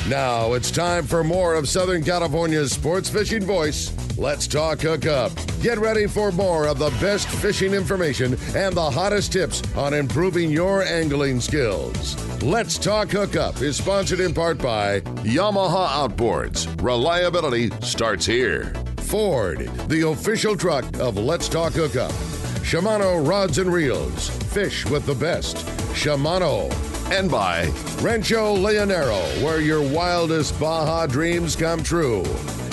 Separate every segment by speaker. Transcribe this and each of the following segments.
Speaker 1: Now it's time for more of Southern California's sports fishing voice. Let's talk Hookup. Get ready for more of the best fishing information and the hottest tips on improving your angling skills. Let's Talk Hookup is sponsored in part by Yamaha Outboards. Reliability starts here. Ford, the official truck of Let's Talk Hookup. Shimano Rods and Reels. Fish with the best. Shimano. And by Rancho Leonero, where your wildest Baja dreams come true.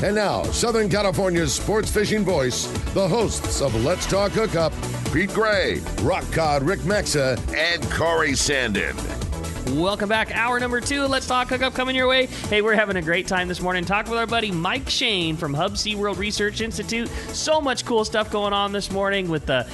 Speaker 1: And now, Southern California's sports fishing voice, the hosts of Let's Talk Hookup, Pete Gray, Rock Cod Rick Mexa, and Corey Sandin.
Speaker 2: Welcome back. Hour number 2. Let's Talk Hookup coming your way. Hey, we're having a great time this morning talking with our buddy Mike Shane from Hub SeaWorld Research Institute. So much cool stuff going on this morning with the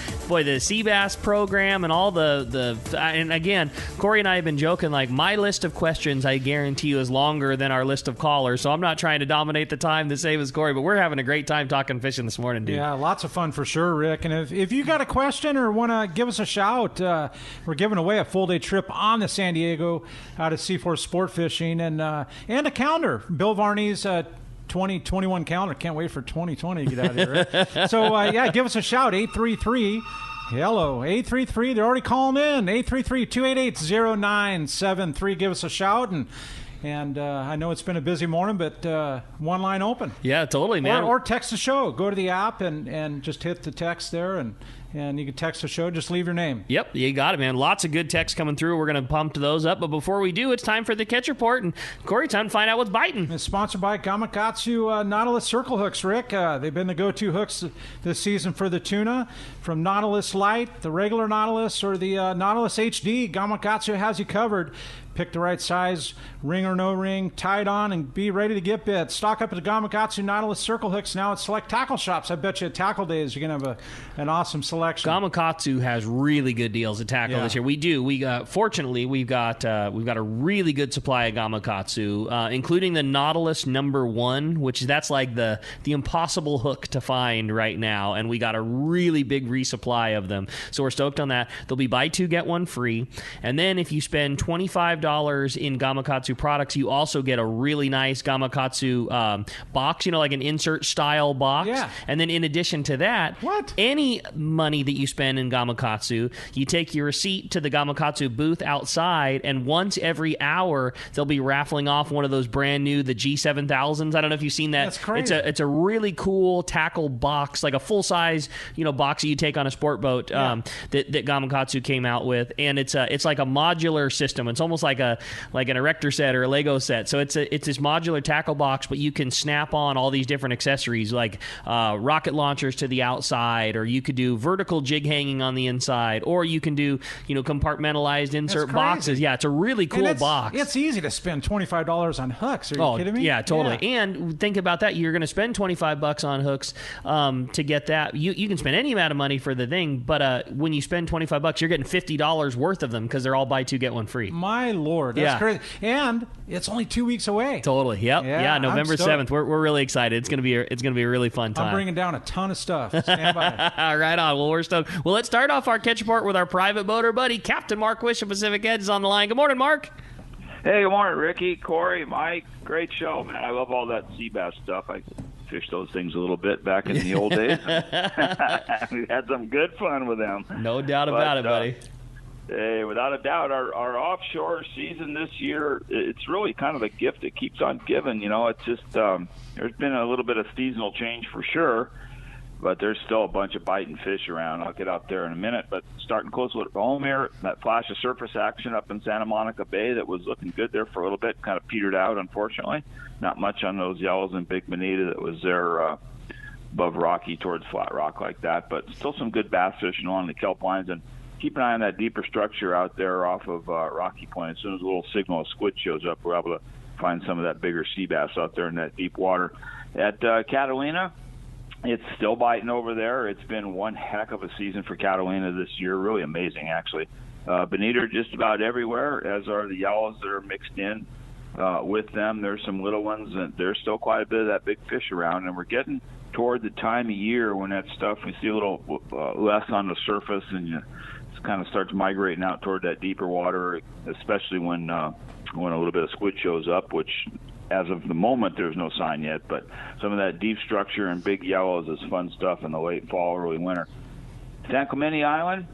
Speaker 2: sea bass program and all and again, Corey and I have been joking, like, my list of questions, I guarantee you, is longer than our list of callers. So I'm not trying to dominate the time the same as Corey, but we're having a great time talking fishing this morning, dude.
Speaker 3: Yeah, lots of fun for sure, Rick. And if you got a question or want to give us a shout, we're giving away a full-day trip on the San Diego out of C4 Sport Fishing and a calendar. Bill Varney's 2021 calendar. Can't wait for 2020 to get out of here. Right? So, give us a shout. 833. Hello, 833. They're already calling in. 833-288-0973. Give us a shout. And I know it's been a busy morning, but one line open.
Speaker 2: Yeah, totally, man.
Speaker 3: Or text the show. Go to the app and just hit the text there, and you can text the show. Just leave your name.
Speaker 2: Yep, you got it, man. Lots of good texts coming through. We're going to pump those up. But before we do, it's time for the catch report. And, Corey, time to find out what's biting.
Speaker 3: It's sponsored by Gamakatsu Nautilus Circle Hooks, Rick. They've been the go-to hooks this season for the tuna. From Nautilus Light, the regular Nautilus, or the Nautilus HD, Gamakatsu has you covered. Pick the right size, ring or no ring, tie it on, and be ready to get bit. Stock up at the Gamakatsu Nautilus Circle Hooks now at select tackle shops. I bet you at Tackle Days you're going to have an awesome selection.
Speaker 2: Gamakatsu has really good deals at Tackle this year. We do. Fortunately, we've got a really good supply of Gamakatsu, including the Nautilus #1, which that's like the impossible hook to find right now, and we got a really big resupply of them. So we're stoked on that. They'll be buy 2, get 1 free. And then if you spend $25 in Gamakatsu products, you also get a really nice Gamakatsu box, like an insert style box.
Speaker 3: Yeah.
Speaker 2: And then in addition to that, any money that you spend in Gamakatsu, you take your receipt to the Gamakatsu booth outside, and once every hour they'll be raffling off one of those brand new, the G7000s. I don't know if you've seen that.
Speaker 3: That's crazy.
Speaker 2: It's a really cool tackle box, like a full size, box that you take on a sport boat that Gamakatsu came out with, and it's like a modular system. It's almost like an erector set or a Lego set. So it's this modular tackle box, but you can snap on all these different accessories like rocket launchers to the outside, or you could do vertical jig hanging on the inside, or you can do compartmentalized insert boxes. Yeah, it's a really cool box.
Speaker 3: It's easy to spend $25 on hooks. Are you kidding me?
Speaker 2: Yeah, totally. Yeah. And think about that. You're going to spend $25 on hooks to get that. You can spend any amount of money for the thing, but when you spend $25, you're getting $50 worth of them because they're all buy 2, get 1 free.
Speaker 3: My Lord, that's crazy. And it's only 2 weeks away.
Speaker 2: Totally. Yep. Yeah, November 7th. We're really excited. It's going to be a really fun time.
Speaker 3: I'm bringing down a ton of stuff. Stand by.
Speaker 2: Right on. Well, we're stoked. Well, let's start off our catch report with our private boater buddy, Captain Mark Wish of Pacific Edge is on the line. Good morning, Mark.
Speaker 4: Hey, good morning, Ricky, Corey, Mike. Great show, man. I love all that sea bass stuff. I fished those things a little bit back in the old days. We had some good fun with them.
Speaker 2: No doubt about it, buddy.
Speaker 4: Hey, without a doubt, our offshore season this year, it's really kind of a gift that keeps on giving. It's just there's been a little bit of seasonal change for sure, but there's still a bunch of biting fish around. I'll get out there in a minute, but starting close with home here, that flash of surface action up in Santa Monica Bay that was looking good there for a little bit, kind of petered out, unfortunately. Not much on those yellows and Big Bonita that was there above Rocky towards Flat Rock like that, but still some good bass fishing along the kelp lines. And keep an eye on that deeper structure out there off of Rocky Point. As soon as a little signal of squid shows up, we're able to find some of that bigger sea bass out there in that deep water. At Catalina, it's still biting over there. It's been one heck of a season for Catalina this year. Really amazing, actually. Bonita are just about everywhere, as are the yellows that are mixed in with them. There's some little ones, and there's still quite a bit of that big fish around. And we're getting toward the time of year when that stuff, we see a little less on the surface, and you kind of starts migrating out toward that deeper water, especially when a little bit of squid shows up, which as of the moment there's no sign yet. But some of that deep structure and big yellows is fun stuff in the late fall, early winter. San Clemente Island,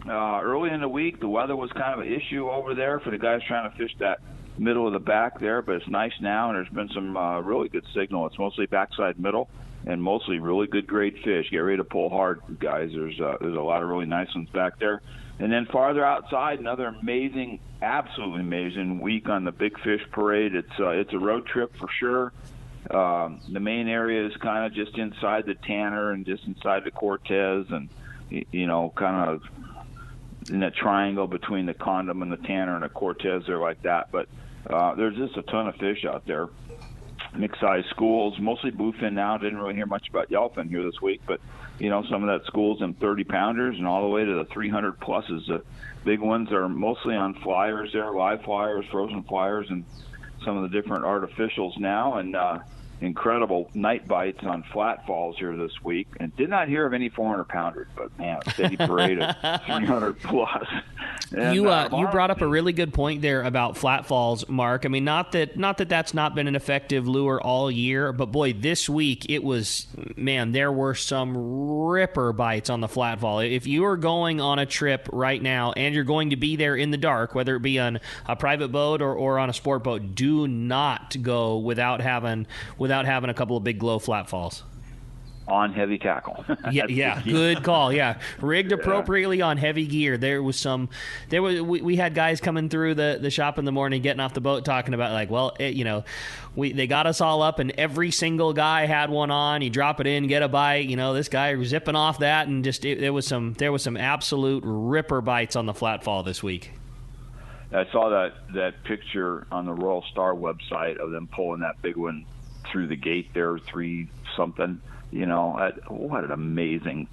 Speaker 4: early in the week, the weather was kind of an issue over there for the guys trying to fish that middle of the back there, but it's nice now, and there's been some really good signal. It's mostly backside middle and mostly really good grade fish. Get ready to pull hard, guys. There's a lot of really nice ones back there. And then farther outside, another amazing, absolutely amazing week on the Big Fish Parade. It's a road trip for sure. The main area is kind of just inside the Tanner and just inside the Cortez, and kind of in that triangle between the Condom and the Tanner and the Cortez there like that. But there's just a ton of fish out there. Mixed-sized schools, mostly bluefin now. Didn't really hear much about yellowfin here this week, but some of that schools in 30-pounders and all the way to the 300 pluses. The big ones are mostly on flyers there, live flyers, frozen flyers, and some of the different artificials now. And incredible night bites on flat falls here this week, and did not hear of any 400-pounders, but man, a steady parade of 300 plus. And,
Speaker 2: you brought up a really good point there about flat falls, Mark. I mean, not that that's not been an effective lure all year, but boy, this week it was, man, there were some ripper bites on the flat fall. If you are going on a trip right now and you're going to be there in the dark, whether it be on a private boat or on a sport boat, do not go without having a couple of big glow flat falls.
Speaker 4: On heavy tackle.
Speaker 2: yeah, good call. Yeah, rigged appropriately on heavy gear. We had guys coming through the shop in the morning, getting off the boat, talking about they got us all up, and every single guy had one on. You drop it in, get a bite. This guy was zipping off that, and just there was some absolute ripper bites on the flat fall this week.
Speaker 4: I saw that picture on the Royal Star website of them pulling that big one through the gate there, 3-something. What an amazing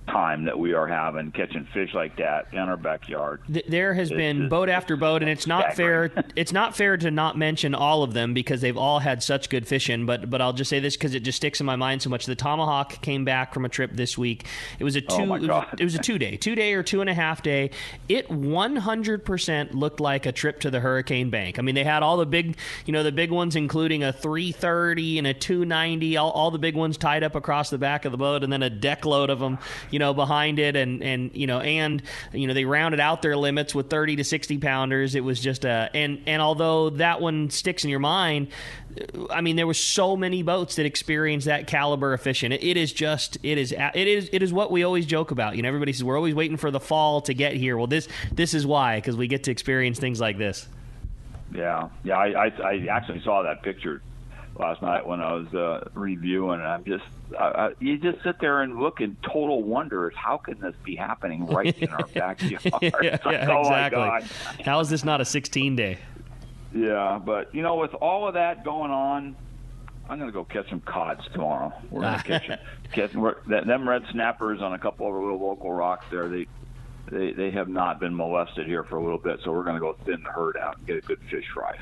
Speaker 4: time that we are having catching fish like that in our backyard.
Speaker 2: There has been boat after boat, and it's not fair. It's not fair to not mention all of them because they've all had such good fishing. But I'll just say this because it just sticks in my mind so much. The Tomahawk came back from a trip this week. It was a 2-day, 2-day or 2.5 day. It 100% looked like a trip to the Hurricane Bank. I mean, they had all the big, the big ones, including a 330 and a 290, all the big ones tied up across the back of the boat, and then a deck load of them. Behind it, and they rounded out their limits with 30 to 60 pounders. It was just and although that one sticks in your mind, I mean, there were so many boats that experienced that caliber of fishing. It is what we always joke about. Everybody says we're always waiting for the fall to get here. Well, this is why, because we get to experience things like this.
Speaker 4: Yeah. I actually saw that picture last night when I was reviewing, and I'm just you just sit there and look in total wonder as how can this be happening right in our backyard?
Speaker 2: Exactly.
Speaker 4: My God.
Speaker 2: How is this not a 16-day?
Speaker 4: Yeah, but with all of that going on, I'm going to go catch some cods tomorrow. We're going to catch them red snappers on a couple of little local rocks there. They have not been molested here for a little bit, so we're going to go thin the herd out and get a good fish fry.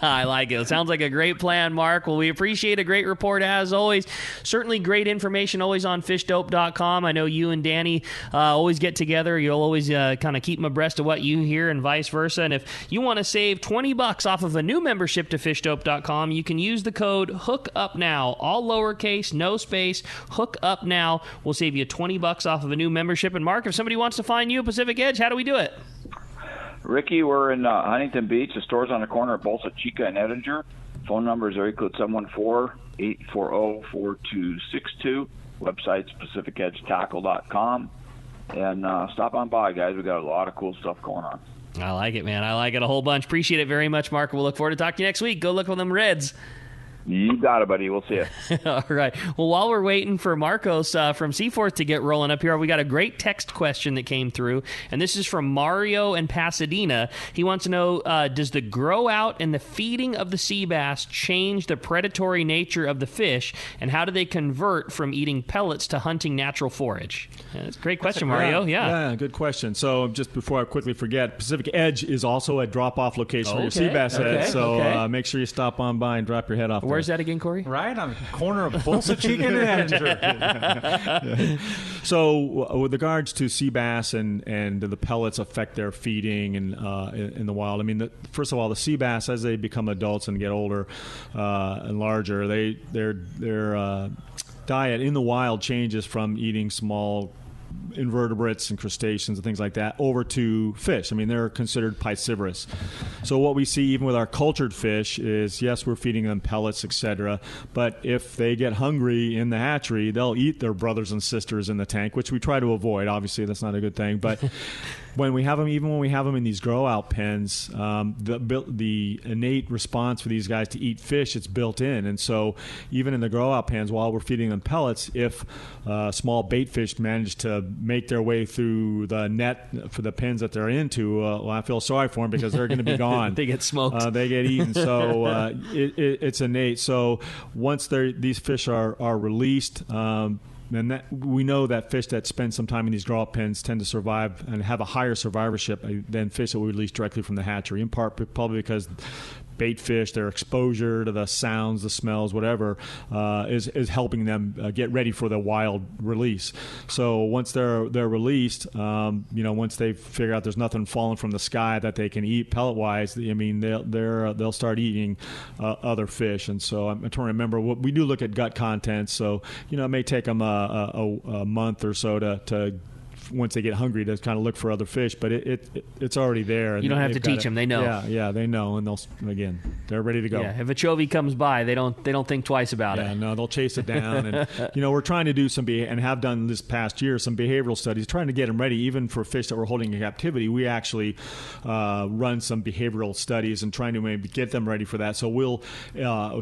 Speaker 2: I like it. It sounds like a great plan, Mark. Well, we appreciate a great report as always. Certainly great information always on fishdope.com. I know you and Danny always get together. You'll always kind of keep them abreast of what you hear and vice versa. And if you want to save $20 off of a new membership to fishdope.com, you can use the code HOOKUPNOW, all lowercase, no space, HOOKUPNOW. We'll save you $20 off of a new membership. And Mark, if somebody wants to find you Pacific Edge, how do we do it?
Speaker 4: Ricky, we're in Huntington Beach. The store's on the corner of Bolsa Chica and Edinger. Phone number is area code 714-840-4262. Website's pacificedgetackle.com. And stop on by, guys. We got a lot of cool stuff going on.
Speaker 2: I like it, man. I like it a whole bunch. Appreciate it very much, Mark. We'll look forward to talking to you next week. Go look for them Reds.
Speaker 4: You got it, buddy. We'll see you.
Speaker 2: All right. Well, while we're waiting for Marcos from Seaforth to get rolling up here, we got a great text question that came through, and this is from Mario in Pasadena. He wants to know, does the grow out and the feeding of the sea bass change the predatory nature of the fish, and how do they convert from eating pellets to hunting natural forage? That's a great question, Mario.
Speaker 5: Yeah, good question. So just before I quickly forget, Pacific Edge is also a drop-off location for your sea bass heads, so make sure you stop on by and drop your head off there.
Speaker 2: Where's that again, Corey?
Speaker 3: Right on the corner of Bolsa-Chicken and Edinger.
Speaker 5: So with regards to sea bass and the pellets affect their feeding and in the wild, I mean, first of all, the sea bass, as they become adults and get older and larger, their diet in the wild changes from eating small invertebrates and crustaceans and things like that over to fish. I mean, they're considered piscivorous. So what we see even with our cultured fish is, yes, we're feeding them pellets, etc. But if they get hungry in the hatchery, they'll eat their brothers and sisters in the tank, which we try to avoid. Obviously, that's not a good thing. But when we have them in these grow-out pens, the innate response for these guys to eat fish, it's built in. And so even in the grow-out pens, while we're feeding them pellets, if small bait fish manage to make their way through the net for the pens that they're into, well, I feel sorry for them because they're going to be gone.
Speaker 2: They get smoked.
Speaker 5: They get eaten. So it's innate. So once these fish are released, and we know that fish that spend some time in these grow-out pens tend to survive and have a higher survivorship than fish that we release directly from the hatchery, in part probably because bait fish, their exposure to the sounds, the smells, whatever, is helping them get ready for the wild release. So once they're released, once they figure out there's nothing falling from the sky that they can eat pellet-wise, I mean, they'll start eating other fish. And so I'm trying to remember, we do look at gut content. So it may take them a month or so to once they get hungry to kind of look for other fish, but it's already there. And
Speaker 2: you don't have to teach them; they know.
Speaker 5: Yeah, they know, and they're ready to go.
Speaker 2: Yeah, if a chovy comes by, they don't think twice about it.
Speaker 5: Yeah, no, they'll chase it down, and we're trying to do and have done this past year some behavioral studies, trying to get them ready, even for fish that we're holding in captivity. We actually run some behavioral studies and trying to maybe get them ready for that. So we'll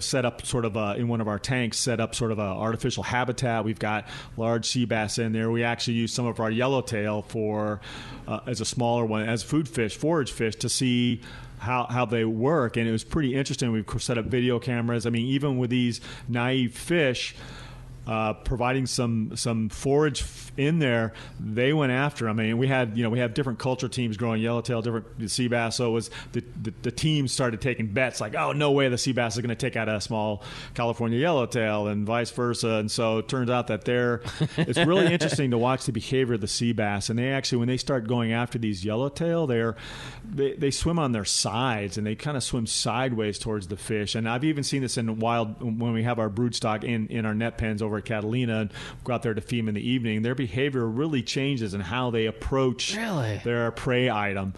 Speaker 5: set up sort of in one of our tanks, set up sort of an artificial habitat. We've got large sea bass in there. We actually use some of our yellowtail for as a smaller one, as food fish, forage fish, to see how they work. And it was pretty interesting. We've set up video cameras. I mean, even with these naive fish, providing some forage in there, they went after. I mean, we have different culture teams growing yellowtail, different sea bass. So it was the team started taking bets like, oh, no way the sea bass is going to take out a small California yellowtail, and vice versa. And so it turns out that it's really interesting to watch the behavior of the sea bass. And they actually, when they start going after these yellowtail, they swim on their sides, and they kind of swim sideways towards the fish. And I've even seen this in wild when we have our brood stock in our net pens over at Catalina and go out there to feed them in the evening. Their behavior really changes in how they approach their prey item.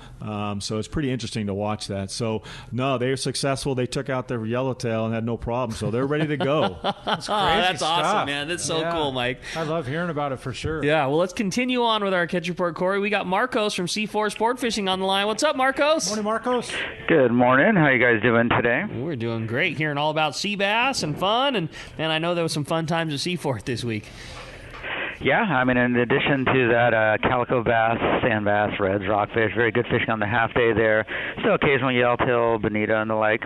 Speaker 5: So it's pretty interesting to watch that. So no, they're successful. They took out their yellowtail and had no problem. So they're ready to go.
Speaker 3: That's crazy
Speaker 2: that's
Speaker 3: stuff.
Speaker 2: awesome, man. That's so cool, Mike.
Speaker 3: I love hearing about it for sure.
Speaker 2: Yeah, well, let's continue on with our catch report, Corey. We got Marcos from C4 Sport Fishing on the line. What's up, Marcos?
Speaker 3: Morning, Marcos.
Speaker 6: Good morning. How you guys doing today?
Speaker 2: We're doing great. Hearing all about sea bass and fun, and I know there was some fun times at Seaforth this week.
Speaker 6: Yeah, I mean, in addition to that, calico bass, sand bass, reds, rockfish, very good fishing on the half day there. Still occasional yellowtail, bonita, and the like.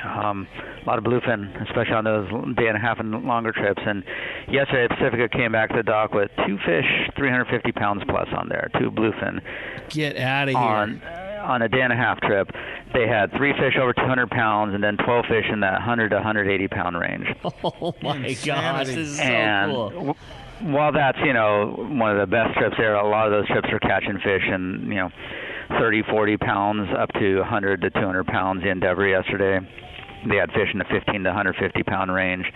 Speaker 6: A lot of bluefin, especially on those day and a half and longer trips. And yesterday, Pacifica came back to the dock with 2 fish, 350 pounds plus on there, 2 bluefin.
Speaker 2: Get out of here.
Speaker 6: On a day and a half trip, they had 3 fish over 200 pounds and then 12 fish in that 100 to 180 pound range.
Speaker 2: Oh my gosh, this is
Speaker 6: and
Speaker 2: so cool.
Speaker 6: While that's, one of the best trips there, a lot of those trips are catching fish and, 30, 40 pounds up to 100 to 200 pounds. The Endeavor yesterday, they had fish in the 15 to 150 pound range.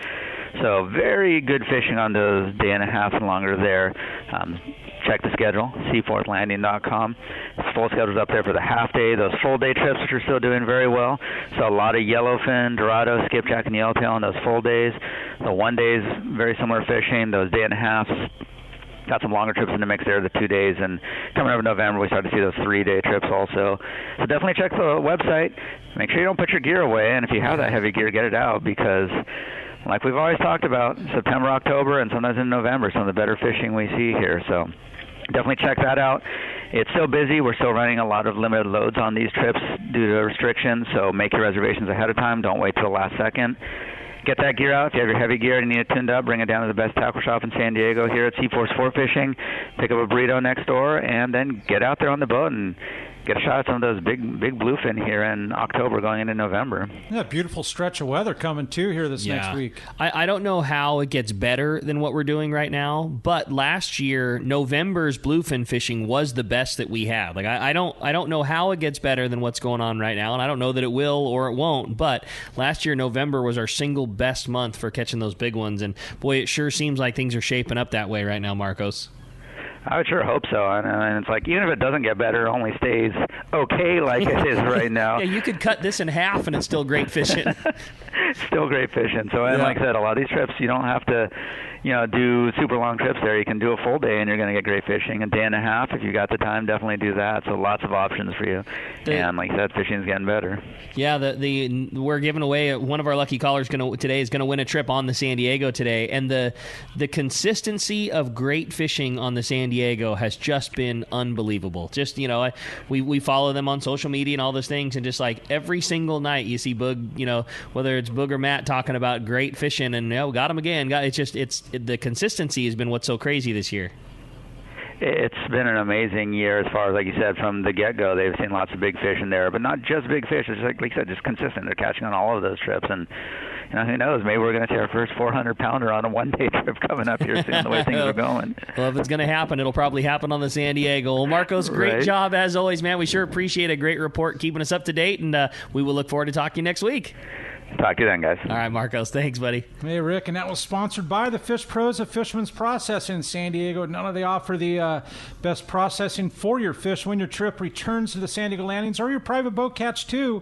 Speaker 6: So very good fishing on those day and a half and longer there. Check the schedule, seaforthlanding.com. Full schedule's up there for the half day, those full day trips, which are still doing very well. So a lot of yellowfin, dorado, skipjack, and yellowtail on those full days. The 1 days, very similar fishing. Those day and a halves, got some longer trips in the mix there, the 2 days. And coming up in November, we start to see those 3-day trips also. So definitely check the website. Make sure you don't put your gear away. And if you have that heavy gear, get it out, because like we've always talked about, September, October, and sometimes in November, some of the better fishing we see here. So definitely check that out. It's still busy. We're still running a lot of limited loads on these trips due to restrictions, so make your reservations ahead of time. Don't wait till the last second. Get that gear out. If you have your heavy gear and you need it tuned up, bring it down to the best tackle shop in San Diego here at C4 Sport Fishing. Pick up a burrito next door, and then get out there on the boat and get a shot at some of those big bluefin here in October going into November.
Speaker 3: Yeah, beautiful stretch of weather coming too here this next week.
Speaker 2: I don't know how it gets better than what we're doing right now, but last year November's bluefin fishing was the best that we had. Like I don't know how it gets better than what's going on right now, and I don't know that it will or it won't. But last year November was our single best month for catching those big ones, and boy, it sure seems like things are shaping up that way right now, Marcos.
Speaker 6: I would sure hope so. And it's like, even if it doesn't get better, it only stays okay like it is right now.
Speaker 2: Yeah, you could cut this in half and it's still great fishing.
Speaker 6: Still great fishing. So, and like I said, a lot of these trips, you don't have to, do super long trips there. You can do a full day and you're going to get great fishing. A day and a half, if you got the time, definitely do that. So lots of options for you. And like I said, fishing's getting better.
Speaker 2: Yeah, we're giving away one of our lucky callers today is going to win a trip on the San Diego today, and the consistency of great fishing on the San Diego has just been unbelievable. Just we follow them on social media and all those things, and just like every single night you see Boog, whether it's Boog or Matt talking about great fishing, and we got them again. The consistency has been what's so crazy this year.
Speaker 6: It's been an amazing year as far as, like you said, from the get-go. They've seen lots of big fish in there, but not just big fish. It's like you said, just consistent. They're catching on all of those trips, and who knows? Maybe we're going to see our first 400-pounder on a one-day trip coming up here soon, the way things are going.
Speaker 2: Well, if it's going to happen, it'll probably happen on the San Diego. Well, Marcos, great job as always, man. We sure appreciate a great report, keeping us up to date, and we will look forward to talking to you next week.
Speaker 6: Talk to you then, guys.
Speaker 2: All right, Marcos. Thanks, buddy.
Speaker 3: Hey, Rick, and that was sponsored by the Fish Pros of Fisherman's Processing in San Diego. Not only they offer the best processing for your fish when your trip returns to the San Diego landings or your private boat catch, too.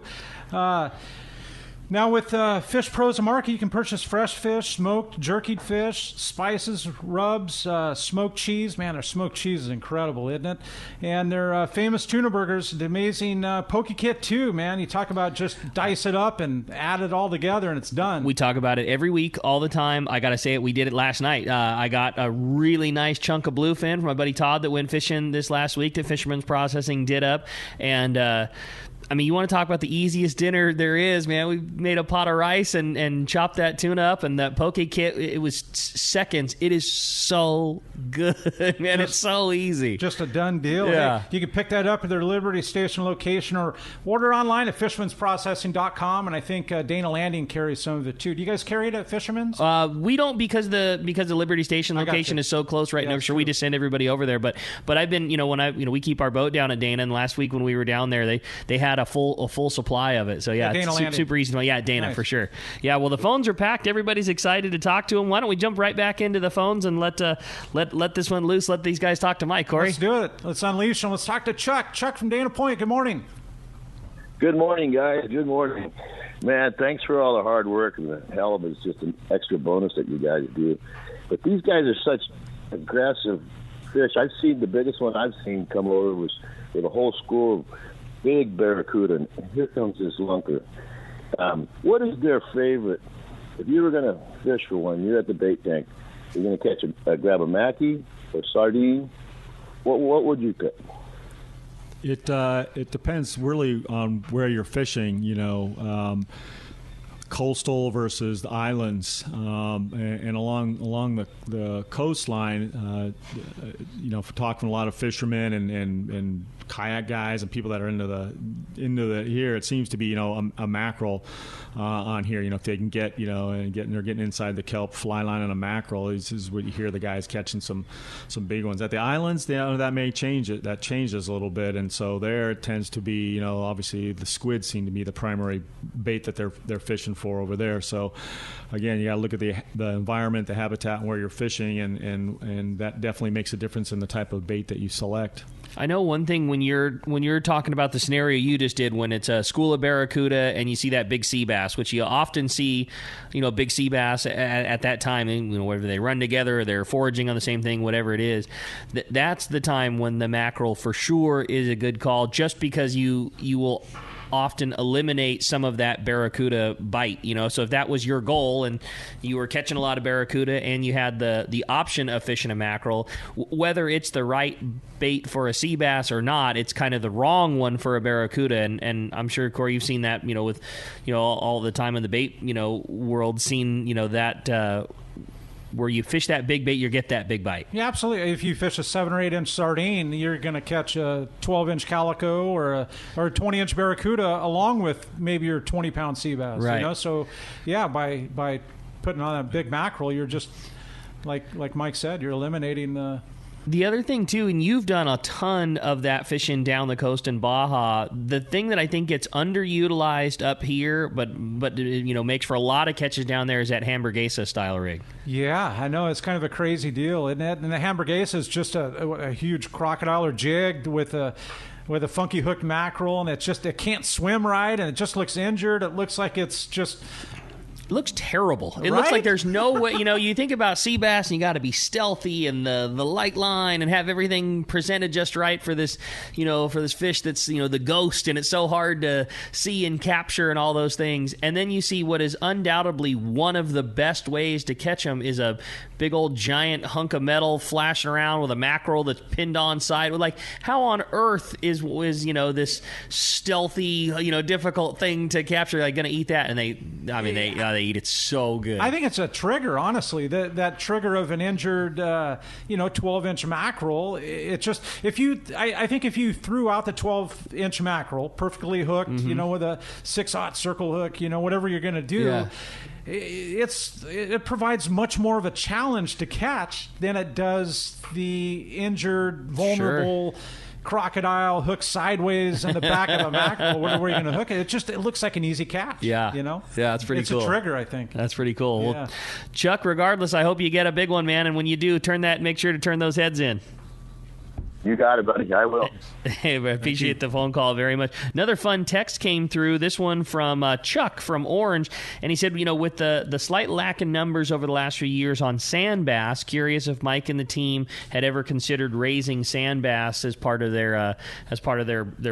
Speaker 3: Now with Fish Pros Market, you can purchase fresh fish, smoked, jerkied fish, spices, rubs, smoked cheese. Man, their smoked cheese is incredible, isn't it? And their famous tuna burgers, the amazing poke kit too, man. You talk about just dice it up and add it all together and it's done.
Speaker 2: We talk about it every week, all the time. I got to say it, we did it last night. I got a really nice chunk of bluefin from my buddy Todd that went fishing this last week that Fisherman's Processing did up. And you want to talk about the easiest dinner there is, man. We made a pot of rice and chopped that tuna up, and that poke kit, it was seconds. It is so good, man. It's so easy.
Speaker 3: Just a done deal.
Speaker 2: Yeah.
Speaker 3: Hey, you can pick that up at their Liberty Station location or order online at fishermansprocessing.com, and I think Dana Landing carries some of it, too. Do you guys carry it at Fisherman's?
Speaker 2: We don't because the Liberty Station location is so close right now. Sure, we just send everybody over there. But I've been, we keep our boat down at Dana, and last week when we were down there, they had a full supply of it. So it's super easy. Yeah, Dana, nice. For sure. Yeah, well, the phones are packed. Everybody's excited to talk to them. Why don't we jump right back into the phones and let this one loose? Let these guys talk to Mike. Corey,
Speaker 3: let's do it. Let's unleash them. Let's talk to Chuck. Chuck from Dana Point. Good morning.
Speaker 7: Good morning, guys. Good morning, man. Thanks for all the hard work, and the halibut is just an extra bonus that you guys do. But these guys are such aggressive fish. I've seen the biggest one I've seen come over was with a whole school of big barracuda, and here comes this lunker. What is their favorite? If you were going to fish for one, you're at the bait tank, you're going to catch grab a mackie or sardine. What would you pick?
Speaker 5: It depends really on where you're fishing. Coastal versus the islands, and along the coastline, talking to a lot of fishermen and kayak guys and people that are into the here, it seems to be a mackerel on here. If they can get they're getting inside the kelp, fly line on a mackerel. This is what you hear the guys catching some big ones at the islands. That may change it. That changes a little bit, and so there it tends to be obviously the squid seem to be the primary bait that they're fishing for over there. So again, you got to look at the environment, the habitat, and where you're fishing, and that definitely makes a difference in the type of bait that you select.
Speaker 2: I know one thing when you're talking about the scenario you just did, when it's a school of barracuda and you see that big sea bass, which you often see, big sea bass at that time, and whether they run together or they're foraging on the same thing, whatever it is, that's the time when the mackerel for sure is a good call, just because you will often eliminate some of that barracuda bite, so if that was your goal and you were catching a lot of barracuda and you had the option of fishing a mackerel, whether it's the right bait for a sea bass or not, it's kind of the wrong one for a barracuda, and I'm sure, Corey, you've seen that with all the time in the bait world, seen that where you fish that big bait, you get that big bite.
Speaker 3: Yeah, absolutely. If you fish a 7 or 8 inch sardine, you're going to catch a 12 inch calico or a 20 inch barracuda along with maybe your 20 pound sea bass.
Speaker 2: Right.
Speaker 3: You know, so yeah, by putting on a big mackerel, you're just like Mike said, you're eliminating
Speaker 2: the other thing, too, and you've done a ton of that fishing down the coast in Baja, the thing that I think gets underutilized up here, but makes for a lot of catches down there is that Hamburguesa style rig.
Speaker 3: Yeah, I know. It's kind of a crazy deal, isn't it? And the Hamburguesa is just a huge crocodile or jig with a funky hooked mackerel, and it can't swim right, and it just looks injured. It looks like it's just...
Speaker 2: It looks terrible. It
Speaker 3: right?
Speaker 2: looks like there's no way. You think about sea bass, and you got to be stealthy and the light line and have everything presented just right for this, for this fish that's the ghost, and it's so hard to see and capture and all those things. And then you see what is undoubtedly one of the best ways to catch them is a big old giant hunk of metal flashing around with a mackerel that's pinned on side. Like, how on earth is this stealthy, difficult thing to capture? Like, going to eat that? And they eat it so good.
Speaker 3: I think it's a trigger, honestly. That trigger of an injured, 12-inch mackerel. It just I think if you threw out the 12-inch mackerel perfectly hooked, with a 6/0 circle hook, whatever you're going to do. Yeah. It provides much more of a challenge to catch than it does the injured, vulnerable. Sure. Crocodile hooked sideways in the back of a mackerel. Where are you going to hook it? It looks like an easy catch.
Speaker 2: Yeah, Yeah, that's pretty cool.
Speaker 3: It's a trigger, I think.
Speaker 2: That's pretty cool.
Speaker 3: Yeah.
Speaker 2: Well, Chuck, regardless, I hope you get a big one, man. And when you do, make sure to turn those heads in.
Speaker 7: You got it, buddy. I will.
Speaker 2: Hey, I appreciate the phone call very much. Another fun text came through, this one from Chuck from Orange, and he said, with the slight lack in numbers over the last few years on sand bass, curious if Mike and the team had ever considered raising sand bass as part of their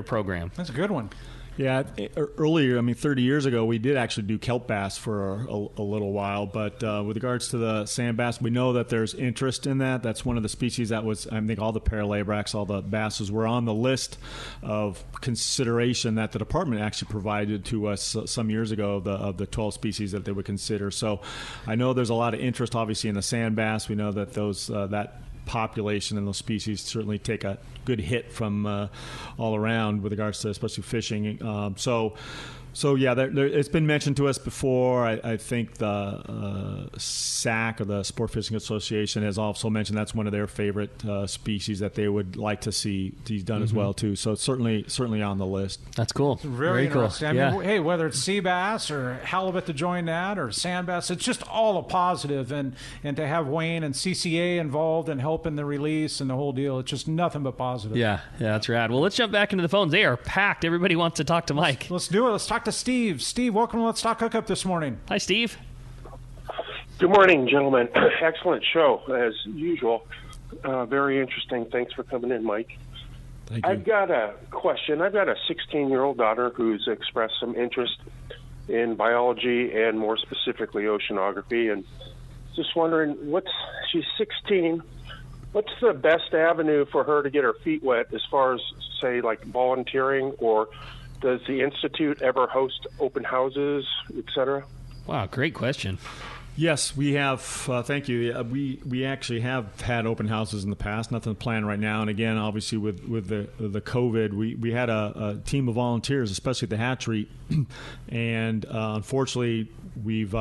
Speaker 2: program.
Speaker 3: That's a good one.
Speaker 5: Yeah, earlier, 30 years ago, we did actually do kelp bass for a little while. But with regards to the sand bass, we know that there's interest in that. That's one of the species that was, I think all the paralabrax, all the basses were on the list of consideration that the department actually provided to us some years ago of the 12 species that they would consider. So I know there's a lot of interest, obviously, in the sand bass. We know that that population and those species certainly take a good hit from all around with regards to especially fishing. So yeah, it's been mentioned to us before. I think the SAC, or the Sport Fishing Association, has also mentioned that's one of their favorite species that they would like to see done as well too. So it's certainly on the list.
Speaker 2: That's cool.
Speaker 3: It's very interesting. Cool. I mean, hey, whether it's sea bass or halibut to join that or sand bass, it's just all a positive. And to have Wayne and CCA involved and helping the release and the whole deal, it's just nothing but positive.
Speaker 2: Yeah, that's rad. Well, let's jump back into the phones. They are packed. Everybody wants to talk to Mike.
Speaker 3: Let's do it. Let's talk to Steve. Steve, welcome to Let's Talk Hookup this morning.
Speaker 2: Hi, Steve.
Speaker 8: Good morning, gentlemen. Excellent show, as usual. Very interesting. Thanks for coming in, Mike.
Speaker 5: Thank you.
Speaker 8: I've got a question. I've got a 16-year-old daughter who's expressed some interest in biology and more specifically oceanography, and just wondering, she's 16, what's the best avenue for her to get her feet wet as far as, say, like volunteering, or does the Institute ever host open houses, et cetera?
Speaker 2: Wow, great question.
Speaker 5: Yes, we have. Thank you. We actually have had open houses in the past. Nothing planned right now. And again, obviously with the COVID, we had a team of volunteers, especially at the hatchery, and unfortunately we've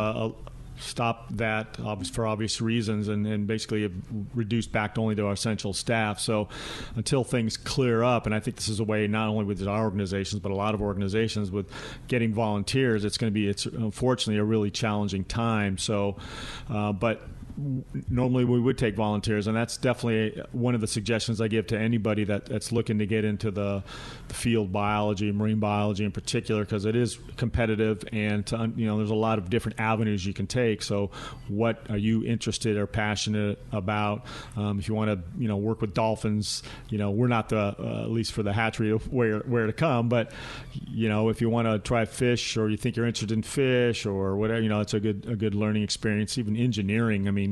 Speaker 5: stopped that for obvious reasons, and basically have reduced back only to our essential staff. So until things clear up, and I think this is a way not only with our organizations but a lot of organizations with getting volunteers, it's unfortunately a really challenging time. So but normally we would take volunteers, and that's definitely one of the suggestions I give to anybody that's looking to get into the field biology, marine biology in particular, because it is competitive, and there's a lot of different avenues you can take. So what are you interested or passionate about? If you want to work with dolphins, we're not at least for the hatchery where to come, but if you want to try fish, or you think you're interested in fish or whatever, it's a good learning experience. Even engineering, I mean,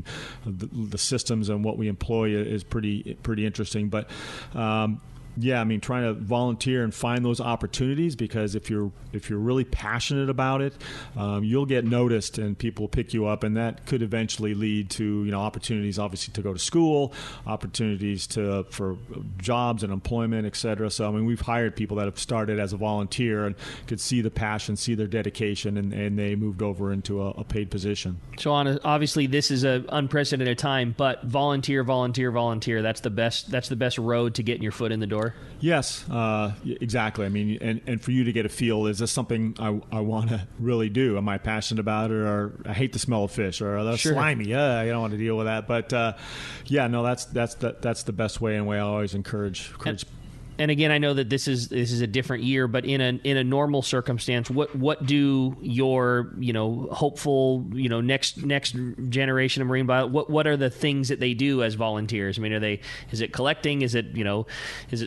Speaker 5: the systems and what we employ is pretty interesting. But Yeah, I mean, trying to volunteer and find those opportunities, because if you're really passionate about it, you'll get noticed and people will pick you up, and that could eventually lead to opportunities, obviously, to go to school, opportunities for jobs and employment, et cetera. So I mean, we've hired people that have started as a volunteer and could see the passion, see their dedication, and they moved over into a paid position.
Speaker 2: So obviously, this is an unprecedented time, but volunteer. That's the best road to getting your foot in the door.
Speaker 5: Yes, exactly. I mean, and for you to get a feel, is this something I want to really do? Am I passionate about it, or I hate the smell of fish, or that's slimy? I don't want to deal with that. But that's the best way, and way I always encourage.
Speaker 2: And again, I know that this is a different year, but in a normal circumstance, what do your hopeful next generation of marine bio, what are the things that they do as volunteers? I mean, is it collecting? Is it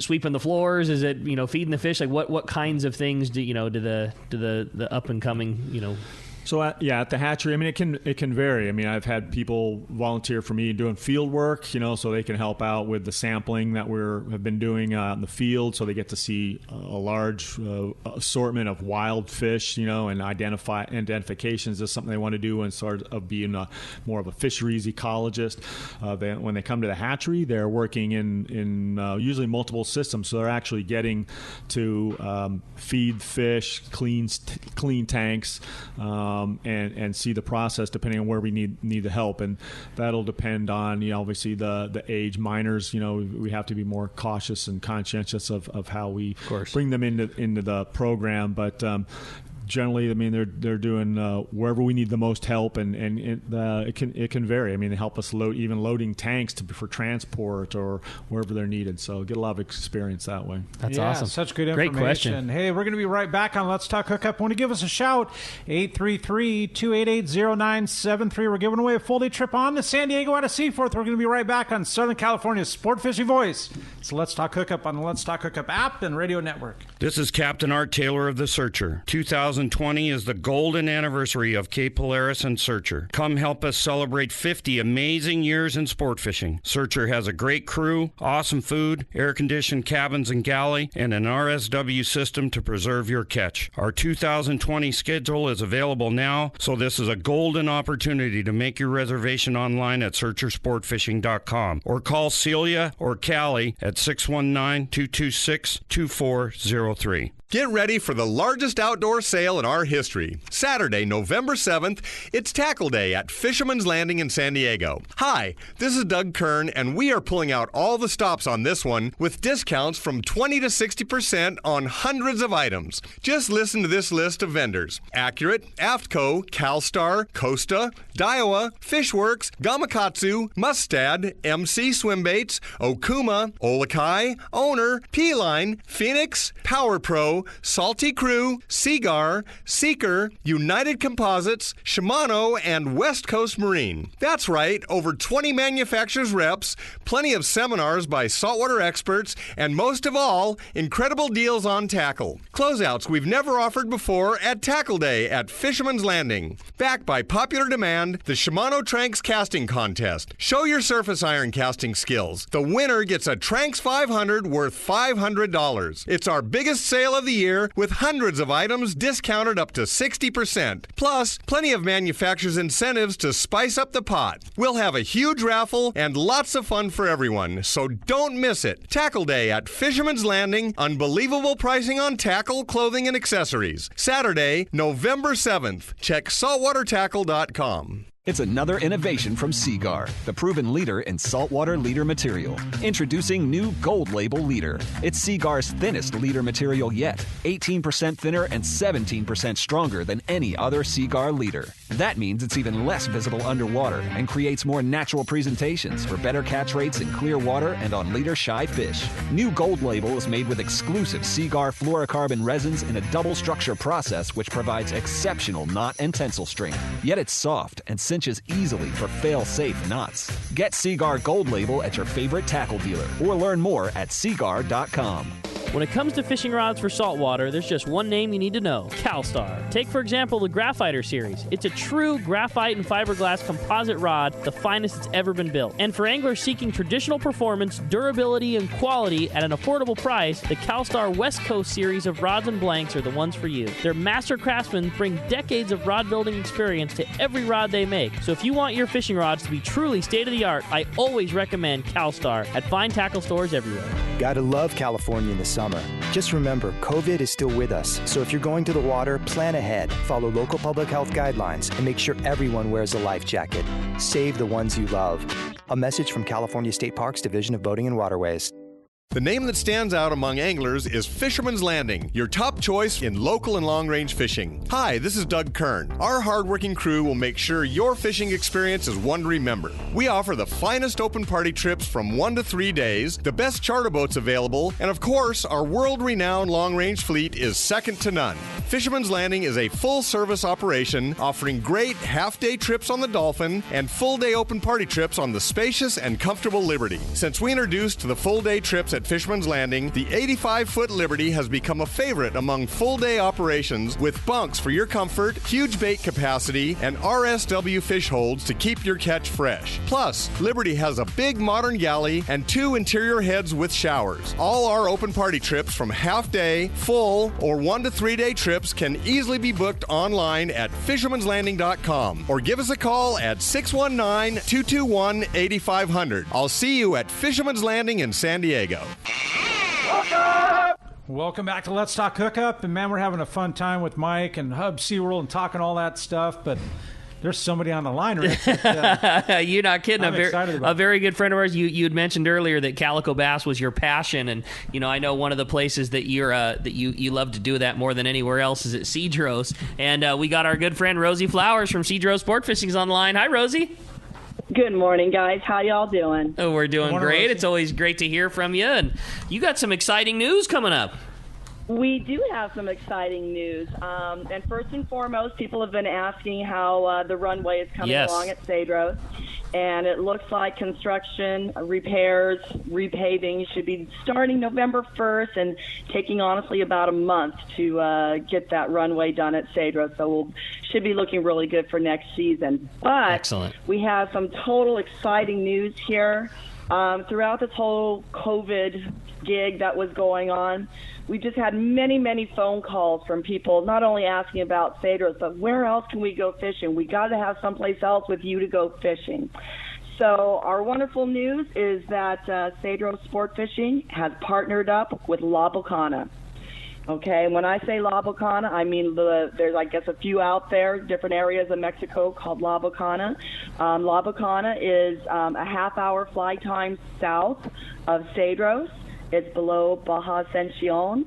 Speaker 2: sweeping the floors? Is it feeding the fish? Like what kinds of things do the up and coming
Speaker 5: So at the hatchery, I mean, it can vary. I mean, I've had people volunteer for me doing field work, so they can help out with the sampling that have been doing in the field, so they get to see a large assortment of wild fish, and identifications is something they want to do, and sort of being more of a fisheries ecologist. When they come to the hatchery, they're working in usually multiple systems, so they're actually getting to feed fish, clean tanks. And see the process depending on where we need the help, and that'll depend on obviously the age. Minors, we have to be more cautious and conscientious of how we bring them into the program, but generally, I mean, they're doing wherever we need the most help, and it can vary. I mean, they help us loading tanks for transport or wherever they're needed. So get a lot of experience that way.
Speaker 2: That's awesome.
Speaker 3: Such good information.
Speaker 2: Great question.
Speaker 3: Hey, we're going to be right back on Let's Talk Hookup. Want to give us a shout? 833-288-0973. We're giving away a full-day trip on to San Diego out of Seaforth. We're going to be right back on Southern California's Sport Fishing Voice. It's Let's Talk Hookup on the Let's Talk Hookup app and radio network.
Speaker 9: This is Captain Art Taylor of the Searcher. 2020 is the golden anniversary of Cape Polaris and Searcher. Come help us celebrate 50 amazing years in sport fishing. Searcher has a great crew, awesome food, air-conditioned cabins and galley, and an RSW system to preserve your catch. Our 2020 schedule is available now, so this is a golden opportunity to make your reservation online at searchersportfishing.com or call Celia or Callie at 619-226-2403.
Speaker 10: Get ready for the largest outdoor sale in our history. Saturday, November 7th, it's Tackle Day at Fisherman's Landing in San Diego. Hi, this is Doug Kern, and we are pulling out all the stops on this one with discounts from 20 to 60% on hundreds of items. Just listen to this list of vendors: Accurate, Aftco, CalStar, Costa, Daiwa, Fishworks, Gamakatsu, Mustad, MC Swimbaits, Okuma, Olakai, Owner, P-Line, Phoenix, Power Pro, Salty Crew, Seagar, Seeker, United Composites, Shimano, and West Coast Marine. That's right, over 20 manufacturers reps, plenty of seminars by saltwater experts, and most of all, incredible deals on tackle. Closeouts we've never offered before at Tackle Day at Fisherman's Landing. Backed by popular demand, the Shimano Tranks Casting Contest. Show your surface iron casting skills. The winner gets a Tranks 500 worth $500. It's our biggest sale of the year, with hundreds of items discounted up to 60%. Plus, plenty of manufacturers' incentives to spice up the pot. We'll have a huge raffle and lots of fun for everyone, so don't miss it. Tackle Day at Fisherman's Landing. Unbelievable pricing on tackle, clothing, and accessories. Saturday, November 7th. Check saltwatertackle.com.
Speaker 11: It's another innovation from Seagar, the proven leader in saltwater leader material. Introducing new Gold Label Leader. It's Seagar's thinnest leader material yet, 18% thinner and 17% stronger than any other Seagar leader. That means it's even less visible underwater and creates more natural presentations for better catch rates in clear water and on leader-shy fish. New Gold Label is made with exclusive Seagar fluorocarbon resins in a double structure process which provides exceptional knot and tensile strength. Yet it's soft and cinches easily for fail-safe knots. Get Seagar Gold Label at your favorite tackle dealer or learn more at seagar.com.
Speaker 12: When it comes to fishing rods for saltwater, there's just one name you need to know: CalStar. Take, for example, the Graphiter series. It's a true graphite and fiberglass composite rod, the finest it's ever been built. And for anglers seeking traditional performance, durability, and quality at an affordable price, the CalStar West Coast series of rods and blanks are the ones for you. Their master craftsmen bring decades of rod building experience to every rod they make. So if you want your fishing rods to be truly state-of-the-art, I always recommend CalStar at fine tackle stores everywhere.
Speaker 13: Gotta love California in the summer. Just remember, COVID is still with us, so if you're going to the water, plan ahead, follow local public health guidelines, and make sure everyone wears a life jacket. Save the ones you love. A message from California State Parks Division of Boating and Waterways.
Speaker 10: The name that stands out among anglers is Fisherman's Landing, your top choice in local and long-range fishing. Hi, this is Doug Kern. Our hardworking crew will make sure your fishing experience is one to remember. We offer the finest open party trips from 1 to 3 days, the best charter boats available, and of course, our world-renowned long-range fleet is second to none. Fisherman's Landing is a full-service operation offering great half-day trips on the Dolphin and full-day open party trips on the spacious and comfortable Liberty. Since we introduced the full-day trips at Fisherman's Landing, the 85-foot Liberty has become a favorite among full-day operations with bunks for your comfort, huge bait capacity, and RSW fish holds to keep your catch fresh. Plus, Liberty has a big modern galley and 2 interior heads with showers. All our open party trips from half-day, full, or 1 to 3 day trips can easily be booked online at fishermanslanding.com or give us a call at 619-221-8500. I'll see you at Fisherman's Landing in San Diego.
Speaker 3: Welcome back to Let's Talk Hookup. And man, we're having a fun time with Mike and Hub SeaWorld and talking all that stuff, but there's somebody on the line right now.
Speaker 2: You're not kidding. A very good friend of ours. You had mentioned earlier that calico bass was your passion, and I know one of the places that you love to do that more than anywhere else is at Cedros. And we got our good friend Rosie Flowers from Cedros Sport Fishing's on the line. Hi, Rosie.
Speaker 14: Good morning, guys. How y'all doing?
Speaker 2: Oh, we're doing great. Rosie. It's always great to hear from you, and you got some exciting news coming up.
Speaker 14: We do have some exciting news. And first and foremost, people have been asking how the runway is coming along at Cedros. And it looks like construction, repairs, repaving should be starting November 1st and taking, honestly, about a month to get that runway done at Cedros. So we should be looking really good for next season. But
Speaker 2: excellent.
Speaker 14: We have some total exciting news here. Throughout this whole COVID gig that was going on, we just had many, many phone calls from people not only asking about Cedros, but where else can we go fishing? We got to have someplace else with you to go fishing. So our wonderful news is that Cedros Sport Fishing has partnered up with La Bocana. Okay, when I say La Bocana, I mean there's, I guess, a few out there, different areas of Mexico called La Bocana. La Bocana is a half-hour flight time south of Cedros. It's below Baja Ascension,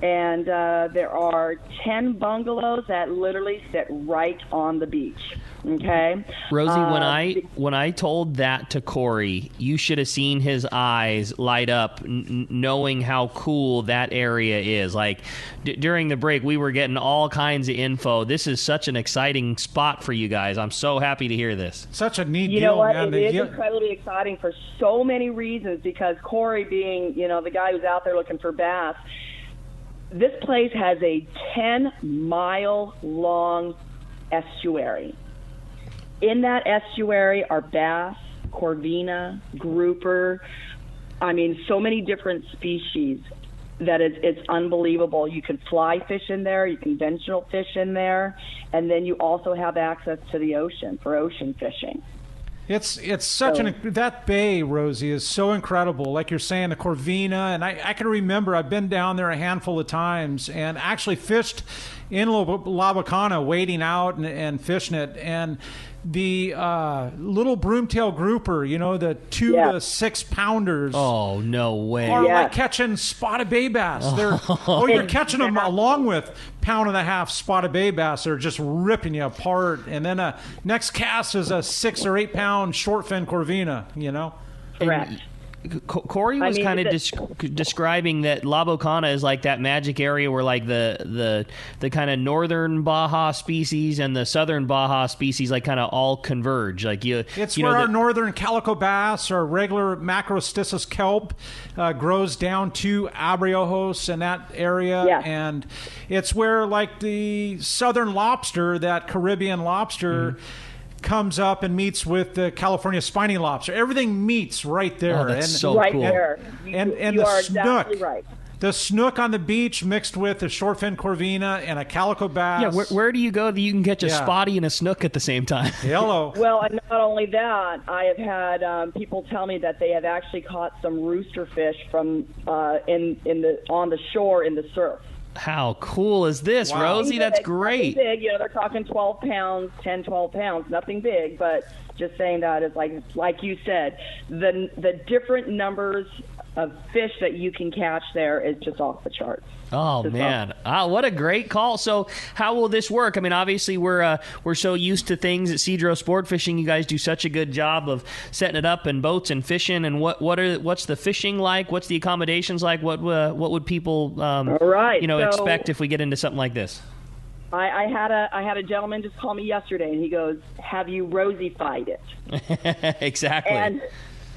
Speaker 14: and there are 10 bungalows that literally sit right on the beach. Okay,
Speaker 2: Rosie, when I told that to Corey, you should have seen his eyes light up, knowing how cool that area is. Like during the break, we were getting all kinds of info. This is such an exciting spot for you guys. I'm so happy to hear this.
Speaker 3: Such a neat deal.
Speaker 14: You know what?
Speaker 3: Man.
Speaker 14: It is incredibly exciting for so many reasons. Because Corey, being the guy who's out there looking for bass, this place has a 10-mile-long estuary. In that estuary are bass, corvina, grouper. I mean, so many different species that it's unbelievable. You can fly fish in there, you can conventional fish in there, and then you also have access to the ocean for ocean fishing.
Speaker 3: It's such that bay, Rosie, is so incredible. Like you're saying, the Corvina, and I can remember I've been down there a handful of times and actually fished in La Bocana, wading out and fishing it. And the little broomtail grouper, the 2 to 6 pounders.
Speaker 2: Oh, no way.
Speaker 3: Are like catching spotted bay bass. You're catching them along with 1.5-pound spotted bay bass. They're just ripping you apart. And then next cast is a 6 or 8 pound short fin corvina,
Speaker 14: Correct.
Speaker 2: Corey was kind of describing that La Bocana is like that magic area where like the kind of northern Baja species and the southern Baja species like kind of all converge. Like
Speaker 3: it's where our northern calico bass or regular Macrostyssus kelp grows down to Abriojos in that area, and it's where like the southern lobster, that Caribbean lobster. Comes up and meets with the California spiny lobster. Everything meets right there.
Speaker 2: Oh, that's so
Speaker 14: right
Speaker 2: cool.
Speaker 14: There.
Speaker 3: And
Speaker 14: you
Speaker 3: the
Speaker 14: are
Speaker 3: snook.
Speaker 14: Exactly right.
Speaker 3: The snook on the beach mixed with the shortfin corvina and a calico bass.
Speaker 2: Yeah, where do you go that you can catch a spotty and a snook at the same time?
Speaker 3: Hello.
Speaker 14: Well, and not only that, I have had people tell me that they have actually caught some rooster fish from on the shore in the surf.
Speaker 2: How cool is this, Rosie? That's great.
Speaker 14: Nothing big, they're talking 12 pounds, 10, 12 pounds, nothing big, but just saying that is like you said, the different numbers of fish that you can catch there is just off the charts.
Speaker 2: Oh, man. What a great call. So how will this work? I mean, obviously, we're so used to things at Cedro Sport Fishing. You guys do such a good job of setting it up and boats and fishing. And what's the fishing like? What's the accommodations like? What would people expect if we get into something like this?
Speaker 14: I had a gentleman just call me yesterday, and he goes, "Have you Rosie-fied it?"
Speaker 2: Exactly.
Speaker 14: And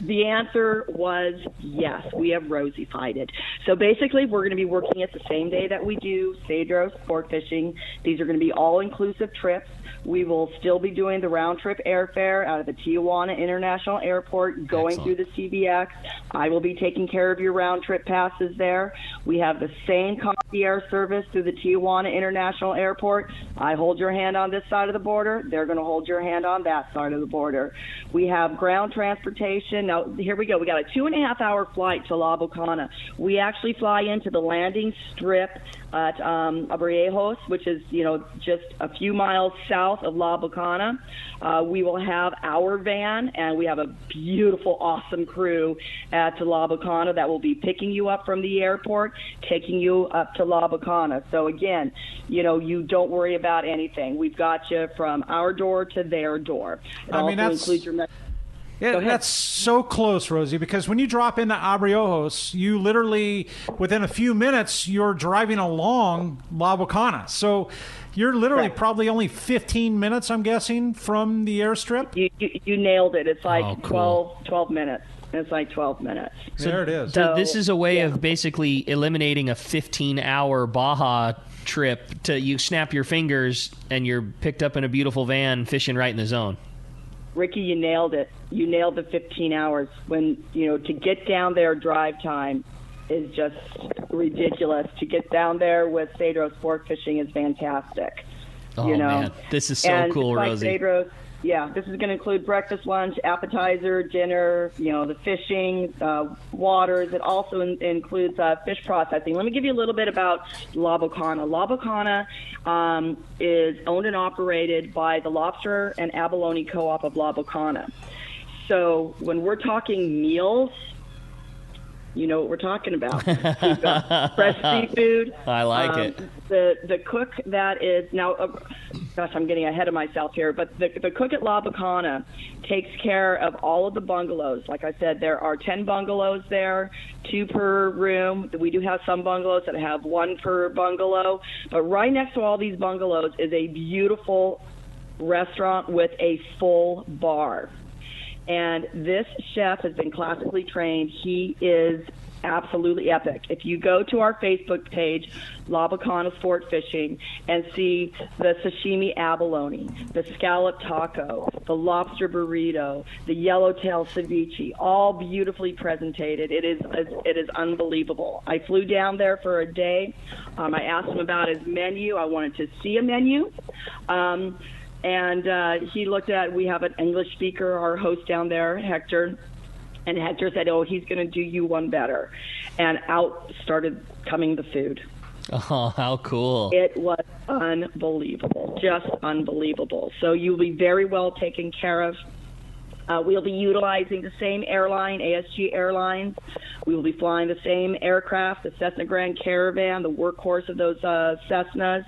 Speaker 14: the answer was yes, we have Rosie-fied it. So basically, we're going to be working it the same day that we do Cedro Sport Fishing. These are going to be all-inclusive trips. We will still be doing the round-trip airfare out of the Tijuana International Airport, going through the CBX. I will be taking care of your round-trip passes there. We have the same concierge service through the Tijuana International Airport. I hold your hand on this side of the border. They're going to hold your hand on that side of the border. We have ground transportation. Now, here we go. We got a 2.5-hour flight to La Bocana. We actually fly into the landing strip at Abriojos, which is, just a few miles south of La Bocana. We will have our van, and we have a beautiful, awesome crew at La Bocana that will be picking you up from the airport, taking you up to La Bocana. So again, you don't worry about anything. We've got you from our door to their door. It includes your
Speaker 3: that's so close, Rosie, because when you drop into Abriojos, you literally, within a few minutes, you're driving along La Bocana. So you're literally probably only 15 minutes, I'm guessing, from the airstrip?
Speaker 14: You nailed it. It's like 12 minutes. It's like 12 minutes.
Speaker 3: So there it is.
Speaker 2: So this is a way of basically eliminating a 15-hour Baja trip. You snap your fingers, and you're picked up in a beautiful van fishing right in the zone.
Speaker 14: Ricky, you nailed it. You nailed the 15 hours. When, to get down there, drive time is just ridiculous. To get down there with Cedro Sport Fishing is fantastic.
Speaker 2: Oh, man. This is so cool, Rosie.
Speaker 14: Cedros, this is going to include breakfast, lunch, appetizer, dinner, the fishing, waters. It also includes fish processing. Let me give you a little bit about La Bocana. La Bocana is owned and operated by the Lobster and Abalone Co-op of La Bocana. So when we're talking meals, you know what we're talking about. We've got fresh seafood.
Speaker 2: I like it.
Speaker 14: The cook that is now, gosh, I'm getting ahead of myself here, but the cook at La Bocana takes care of all of the bungalows. Like I said, there are 10 bungalows there, 2 per room. We do have some bungalows that have 1 per bungalow, but right next to all these bungalows is a beautiful restaurant with a full bar. And this chef has been classically trained. He is absolutely epic. If you go to our Facebook page, La Bocana Sport Fishing, and see the sashimi abalone, the scallop taco, the lobster burrito, the yellowtail ceviche, all beautifully presented. It is unbelievable. I flew down there for a day. I asked him about his menu. I wanted to see a menu. And he looked at, we have an English speaker, our host down there, Hector, and Hector said, he's going to do you one better. And out started coming the food.
Speaker 2: Oh, how cool.
Speaker 14: It was unbelievable, just unbelievable. So you'll be very well taken care of. We'll be utilizing the same airline, ASG Airlines. We will be flying the same aircraft, the Cessna Grand Caravan, the workhorse of those Cessnas.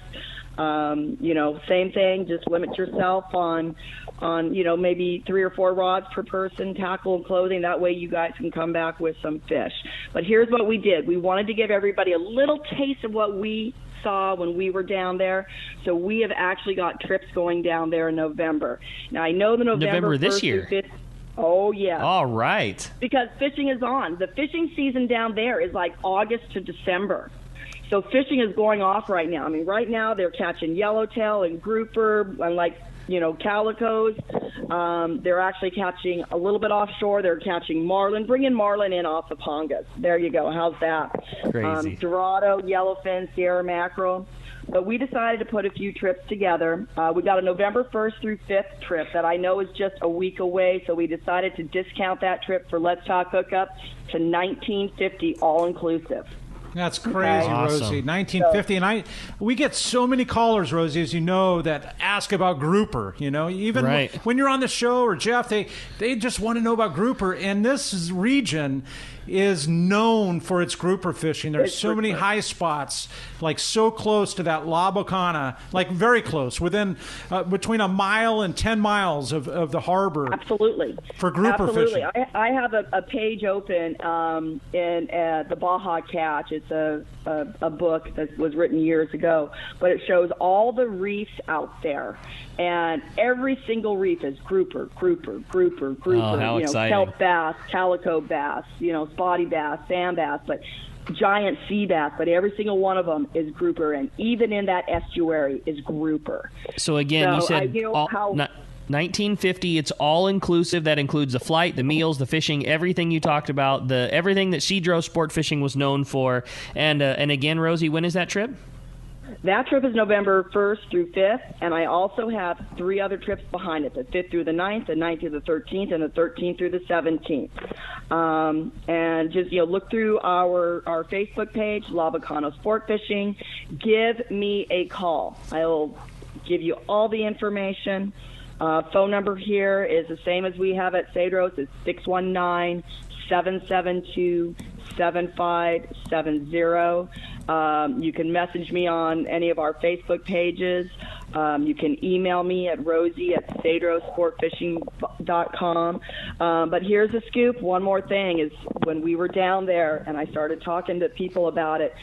Speaker 14: Same thing, just limit yourself on maybe 3 or 4 rods per person, tackle and clothing. That way you guys can come back with some fish. But here's what we did. We wanted to give everybody a little taste of what we saw when we were down there. So we have actually got trips going down there in November. Now, I know the November
Speaker 2: this year.
Speaker 14: Oh, yeah.
Speaker 2: All right.
Speaker 14: Because fishing is on. The fishing season down there is like August to December. So fishing is going off right now. I mean, right now they're catching yellowtail and grouper and calicos. They're actually catching a little bit offshore. They're catching marlin, bringing marlin in off the pongas. There you go. How's that?
Speaker 2: Crazy.
Speaker 14: Dorado, yellowfin, Sierra mackerel. But we decided to put a few trips together. We got a November 1st through 5th trip that I know is just a week away, so we decided to discount that trip for Let's Talk Hookup to $19.50 all-inclusive.
Speaker 3: That's crazy,
Speaker 2: Awesome.
Speaker 3: Rosie. 1950, and we get so many callers, Rosie, as you know, that ask about grouper. Even
Speaker 2: Right.
Speaker 3: when you're on the show or Jeff, they just want to know about grouper. And this region is known for its grouper fishing. There's so many high spots, like so close to that La Bocana, like very close, within between a mile and 10 miles of the harbor.
Speaker 14: Absolutely.
Speaker 3: For grouper fishing.
Speaker 14: I have a page open in the Baja Catch. It's a book that was written years ago, but it shows all the reefs out there. And every single reef is grouper.
Speaker 2: Oh, how exciting.
Speaker 14: Kelp bass, calico bass, spotty bass, sand bass, but giant sea bass, but every single one of them is grouper, and even in that estuary is grouper.
Speaker 2: So again, you said 1950. It's all inclusive. That includes the flight, the meals, the fishing, everything you talked about, everything that Cedro Sport Fishing was known for. And again, Rosie, when is that trip?
Speaker 14: That trip is November 1st through 5th, and I also have 3 other trips behind it, the 5th through the 9th, the 9th through the 13th, and the 13th through the 17th. And just, look through our Facebook page, La Bocana Sport Fishing. Give me a call. I'll give you all the information. Phone number here is the same as we have at Cedros. It's 619-772-7570. You can message me on any of our Facebook pages. You can email me at rosie@cedrosportfishing.com. But here's the scoop. One more thing is when we were down there and I started talking to people about it,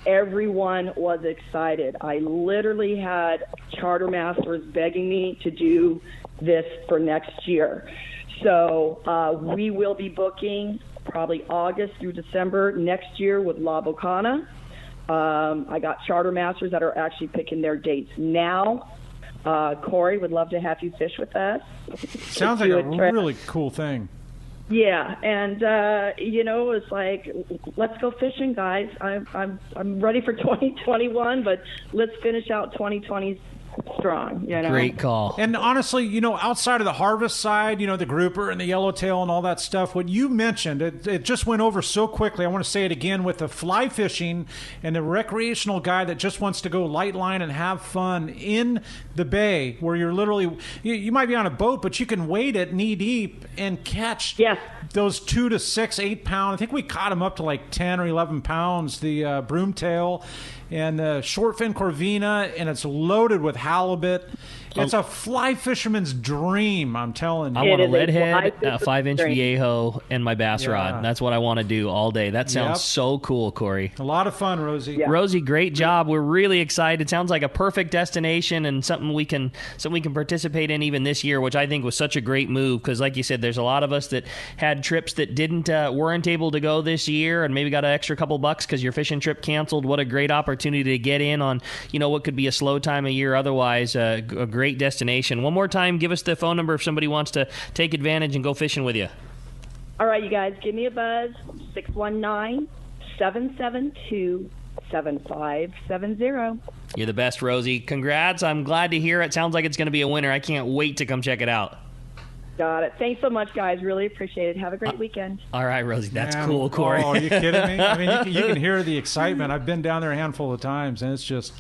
Speaker 14: everyone was excited. I literally had charter masters begging me to do this for next year. So we will be booking probably August through December next year with La Bocana. I got charter masters that are actually picking their dates now. Corey would love to have you fish with us.
Speaker 3: Sounds like a really cool thing.
Speaker 14: Yeah, and it's like, let's go fishing, guys. I'm ready for 2021, but let's finish out 2020 strong.
Speaker 2: Great call.
Speaker 3: And honestly, outside of the harvest side, the grouper and the yellowtail and all that stuff, what you mentioned, it just went over so quickly. I want to say it again with the fly fishing and the recreational guy that just wants to go light line and have fun in the bay, where you're literally, you might be on a boat, but you can wade it knee deep and catch those 2 to 6, 8 pound. I think we caught them up to like 10 or 11 pounds, the broomtail and the shortfin corvina, and it's loaded with halibut. It's a fly fisherman's dream, I'm telling you.
Speaker 2: I want a lead head, a 5-inch Viejo, and my bass rod. That's what I want to do all day. That sounds so cool, Corey.
Speaker 3: A lot of fun, Rosie.
Speaker 2: Yeah. Rosie, great job. We're really excited. It sounds like a perfect destination and something we can participate in even this year, which I think was such a great move because, like you said, there's a lot of us that had trips that weren't able to go this year and maybe got an extra couple bucks because your fishing trip canceled. What a great opportunity to get in on what could be a slow time of year otherwise. A great destination. One more time, give us the phone number if somebody wants to take advantage and go fishing with you.
Speaker 14: All right, you guys, give me a buzz, 619-772-7570.
Speaker 2: You're the best, Rosie. Congrats. I'm glad to hear it. Sounds like it's going to be a winner. I can't wait to come check it out.
Speaker 14: Got it. Thanks so much, guys. Really appreciate it. Have a great weekend.
Speaker 2: All right, Rosie. That's
Speaker 3: Man,
Speaker 2: cool, Corey.
Speaker 3: Oh, are you kidding me? I mean, you can hear the excitement. I've been down there a handful of times, and it's just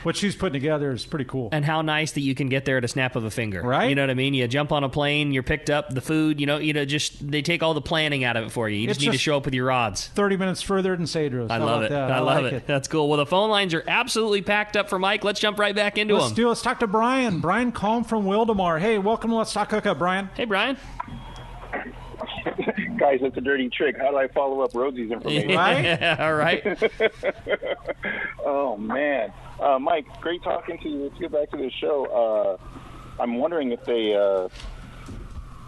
Speaker 3: what she's putting together is pretty cool.
Speaker 2: And how nice that you can get there at a snap of a finger.
Speaker 3: Right?
Speaker 2: You know what I mean? You jump on a plane, you're picked up, the food, just they take all the planning out of it for you. You just need to show up with your rods.
Speaker 3: 30 minutes further than Cedros.
Speaker 2: I love it. I love it. That's cool. Well, the phone lines are absolutely packed up for Mike. Let's jump right back into them.
Speaker 3: Let's talk to Brian. Brian Combe from Wildemar. Hey, welcome to Let's Talk Hookup, Brian.
Speaker 2: Hey, Brian.
Speaker 15: Guys, that's a dirty trick. How do I follow up Rosie's information?
Speaker 2: Right? All right.
Speaker 15: Oh, man. Mike, great talking to you. Let's get back to the show. I'm wondering if they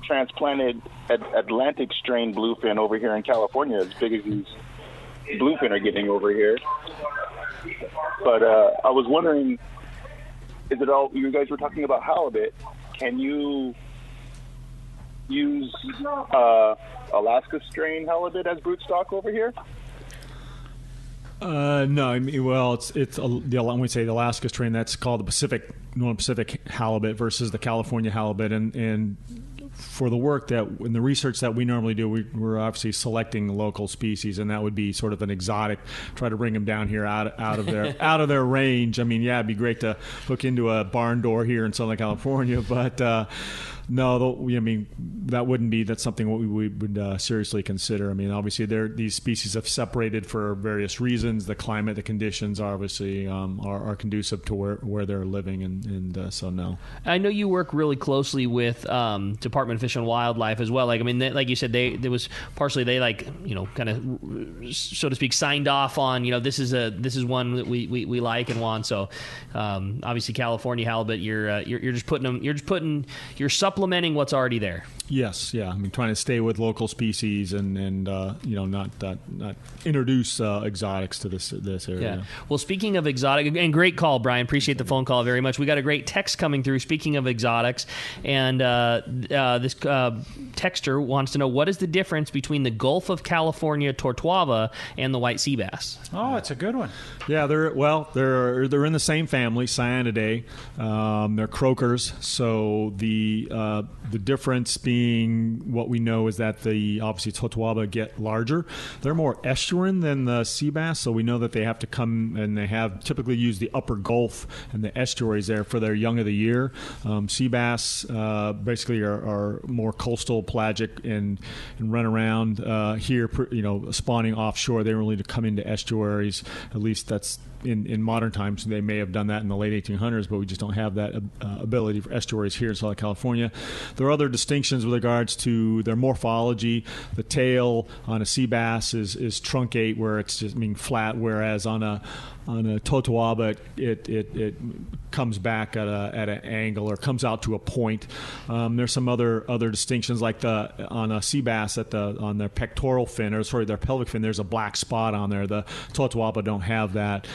Speaker 15: transplanted Atlantic strain bluefin over here in California as big as these bluefin are getting over here. But I was wondering, is it all, you guys were talking about halibut, can you use Alaska strain halibut as broodstock over here?
Speaker 5: No, I mean, well, when we say the Alaska strain, that's called the Northern Pacific halibut versus the California halibut, and for the work that in the research that we normally do, we're obviously selecting local species, and that would be sort of an exotic. Try to bring them down here out of their range. I mean, yeah, it'd be great to hook into a barn door here in Southern California, but. No, I mean, that's something we would seriously consider. I mean, obviously, these species have separated for various reasons. The climate, the conditions, obviously, are conducive to where they're living, and so no.
Speaker 2: I know you work really closely with Department of Fish and Wildlife as well. Like, I mean, like you said, they kind of, so to speak, signed off on. This is one that we like and want. So, obviously, California halibut, you're supplementing what's already there.
Speaker 5: Yes, yeah. I mean, trying to stay with local species and not introduce exotics to this area.
Speaker 2: Yeah. Well, speaking of exotic, and great call, Brian. Appreciate the phone call very much. We got a great text coming through. Speaking of exotics, and this texter wants to know what is the difference between the Gulf of California tortuava and the white sea bass.
Speaker 3: Oh, it's a good one.
Speaker 5: Yeah, they're in the same family, Cyanidae. They're croakers. So the difference being what we know is that obviously totuaba get larger. They're more estuarine than the sea bass, so we know that they have to come and they have typically used the upper Gulf and the estuaries there for their young of the year. Sea bass basically are more coastal, pelagic, and run around here, spawning offshore. They don't really come into estuaries. At least that's in modern times. They may have done that in the late 1800s, but we just don't have that ability for estuaries here in Southern California. There are other distinctions with regards to their morphology. The tail on a sea bass is truncate, where it's just flat, whereas on a totuaba, it comes back at an angle or comes out to a point. There's some other distinctions, like on a sea bass on their pectoral fin, their pelvic fin, there's a black spot on there. The totuaba don't have that.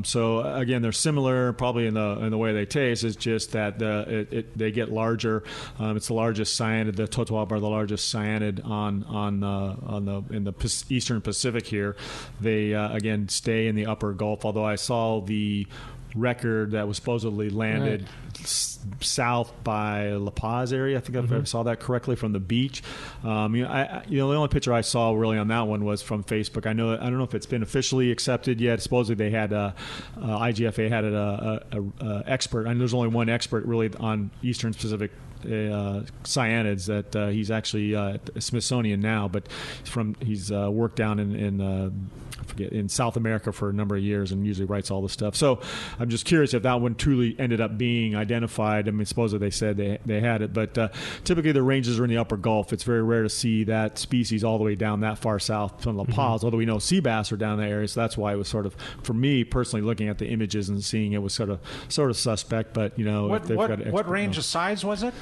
Speaker 5: So again, they're similar, probably in the way they taste. It's just that they get larger. It's the largest cyanid. The totuaba are the largest cyanid in the eastern Pacific here. They again stay in the upper Gulf. Although I saw the record that was supposedly landed south by La Paz area. I think if I saw that correctly from the beach. The only picture I saw really on that one was from Facebook. I don't know if it's been officially accepted yet. Supposedly they had IGFA had an expert, and there's only one expert really on Eastern Pacific cyanids that he's actually at Smithsonian now, but he's worked down in South America for a number of years and usually writes all the stuff. So I'm just curious if that one truly ended up being identified. I mean, supposedly they said they had it, but typically the ranges are in the upper Gulf. It's very rare to see that species all the way down that far south from La Paz, although we know sea bass are down that area, so that's why it was sort of, for me personally, looking at the images and seeing it was sort of suspect. But
Speaker 3: what range of size was it?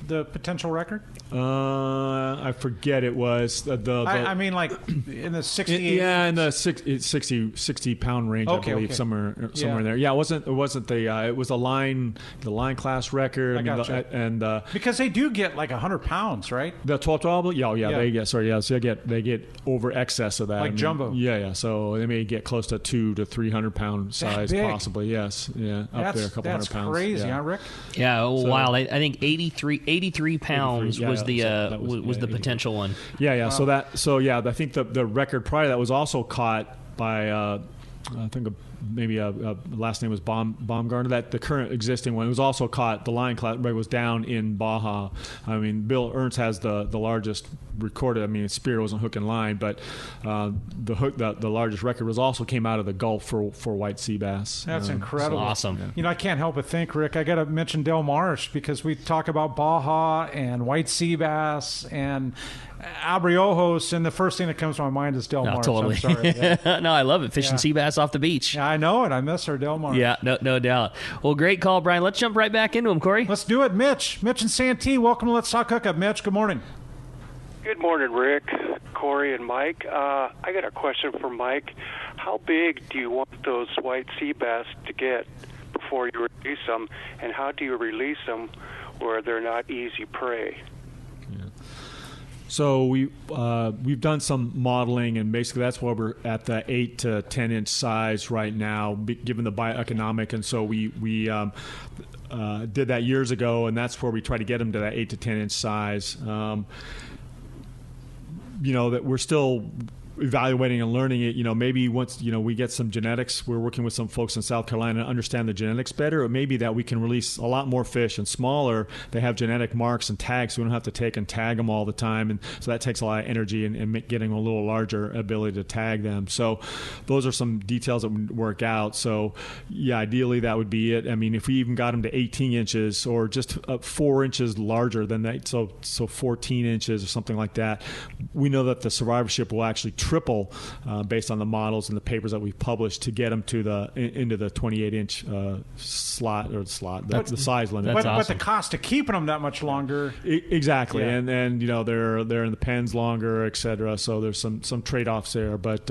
Speaker 3: The potential record?
Speaker 5: I forget. It was
Speaker 3: I mean, like in the 60.
Speaker 5: Yeah, in the 60 pound range, I believe, somewhere in there. Yeah, it wasn't the it was the line class record.
Speaker 3: I gotcha. Because they do get like 100 pounds, right?
Speaker 5: The 12, yeah. They get so they get over excess of that,
Speaker 3: like jumbo.
Speaker 5: Yeah. So they may get close to 200 to 300 pound size, possibly. Yes, yeah, up there, a couple hundred pounds.
Speaker 3: That's crazy, huh, Rick?
Speaker 2: Yeah, wild. I think 83 pounds was the potential one.
Speaker 5: Yeah. Wow. I think the record prior to that was also caught by I think maybe a last name was Baumgartner. That the current existing one was also caught. The line class was down in Baja. I mean, Bill Ernst has the largest recorded. I mean, Spear wasn't hook and line, but the largest record was also came out of the Gulf for white sea bass.
Speaker 3: That's incredible.
Speaker 2: Awesome.
Speaker 3: Yeah. I can't help but think, Rick, I got to mention Del Marsh because we talk about Baja and white sea bass and Abriojos, and the first thing that comes to my mind is Del Marsh.
Speaker 2: Totally.
Speaker 3: I'm sorry. Yeah.
Speaker 2: No, I love it. Fishing sea bass off the beach.
Speaker 3: Yeah, I know it. I miss her, Del Marsh.
Speaker 2: Yeah, no doubt. Well, great call, Brian. Let's jump right back into him, Corey.
Speaker 3: Let's do it. Mitch and Santee, welcome to Let's Talk Hookup. Mitch, good morning.
Speaker 16: Good morning, Rick, Corey, and Mike. I got a question for Mike. How big do you want those white sea bass to get before you release them, and how do you release them where they're not easy prey?
Speaker 5: So we've done some modeling, and basically that's why we're at the 8 to 10 inch size right now, given the bioeconomic. And so we did that years ago, and that's where we try to get them to that 8 to 10 inch size. That we're still evaluating and learning it. Maybe once we get some genetics, we're working with some folks in South Carolina to understand the genetics better. Or maybe that we can release a lot more fish and smaller. They have genetic marks and tags, so we don't have to take and tag them all the time, and so that takes a lot of energy and getting a little larger ability to tag them. So those are some details that would work out. So yeah, ideally that would be it. I mean, if we even got them to 18 inches or just 4 inches larger than that, so 14 inches or something like that, we know that the survivorship will actually triple based on the models and the papers that we've published to get them to into the 28-inch slot. That's the size limit.
Speaker 3: But the cost of keeping them that much longer.
Speaker 5: Exactly, yeah. and they're in the pens longer, et cetera. So there's some trade-offs there. But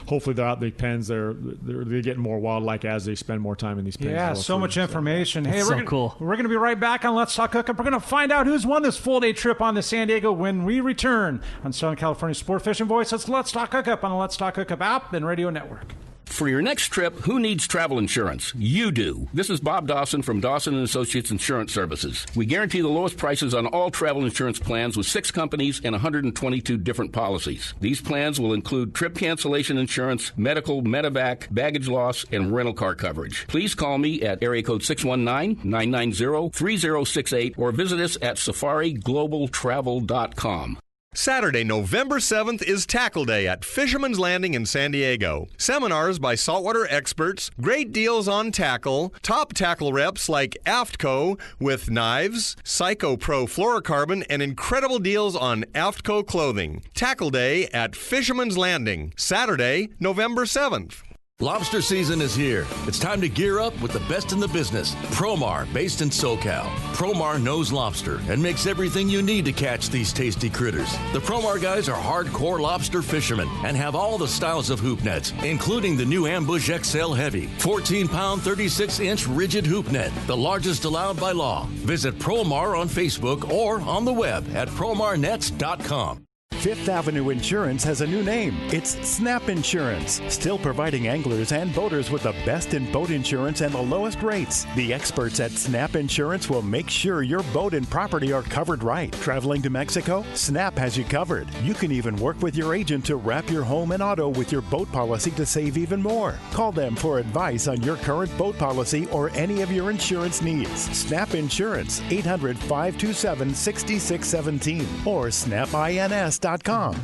Speaker 5: hopefully they're out the pens. They're getting more wildlife as they spend more time in these pens.
Speaker 3: Yeah, so much information. Hey,
Speaker 2: cool.
Speaker 3: We're going to be right back on Let's Talk Hookup. We're going to find out who's won this full-day trip on the San Diego when we return on Southern California Sport Fishing Voice. Let's Talk Hookup on the Let's Talk Hookup app and radio network.
Speaker 17: For your next trip, who needs travel insurance? You do. This is Bob Dawson from Dawson & Associates Insurance Services. We guarantee the lowest prices on all travel insurance plans with 6 companies and 122 different policies. These plans will include trip cancellation insurance, medical, medevac, baggage loss, and rental car coverage. Please call me at area code 619-990-3068 or visit us at safariglobaltravel.com.
Speaker 10: Saturday, November 7th is Tackle Day at Fisherman's Landing in San Diego. Seminars by saltwater experts, great deals on tackle, top tackle reps like AFTCO with knives, Psycho Pro fluorocarbon, and incredible deals on AFTCO clothing. Tackle Day at Fisherman's Landing, Saturday, November 7th.
Speaker 18: Lobster season is here. It's time to gear up with the best in the business. Promar, based in SoCal. Promar knows lobster and makes everything you need to catch these tasty critters. The Promar guys are hardcore lobster fishermen and have all the styles of hoop nets, including the new Ambush XL Heavy, 14-pound, 36-inch rigid hoop net, the largest allowed by law. Visit Promar on Facebook or on the web at promarnets.com.
Speaker 19: Fifth Avenue Insurance has a new name. It's Snap Insurance, still providing anglers and boaters with the best in boat insurance and the lowest rates. The experts at Snap Insurance will make sure your boat and property are covered right. Traveling to Mexico? Snap has you covered. You can even work with your agent to wrap your home and auto with your boat policy to save even more. Call them for advice on your current boat policy or any of your insurance needs. Snap Insurance, 800-527-6617 or snapins.com.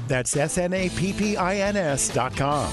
Speaker 19: That's SNAPPINS.com.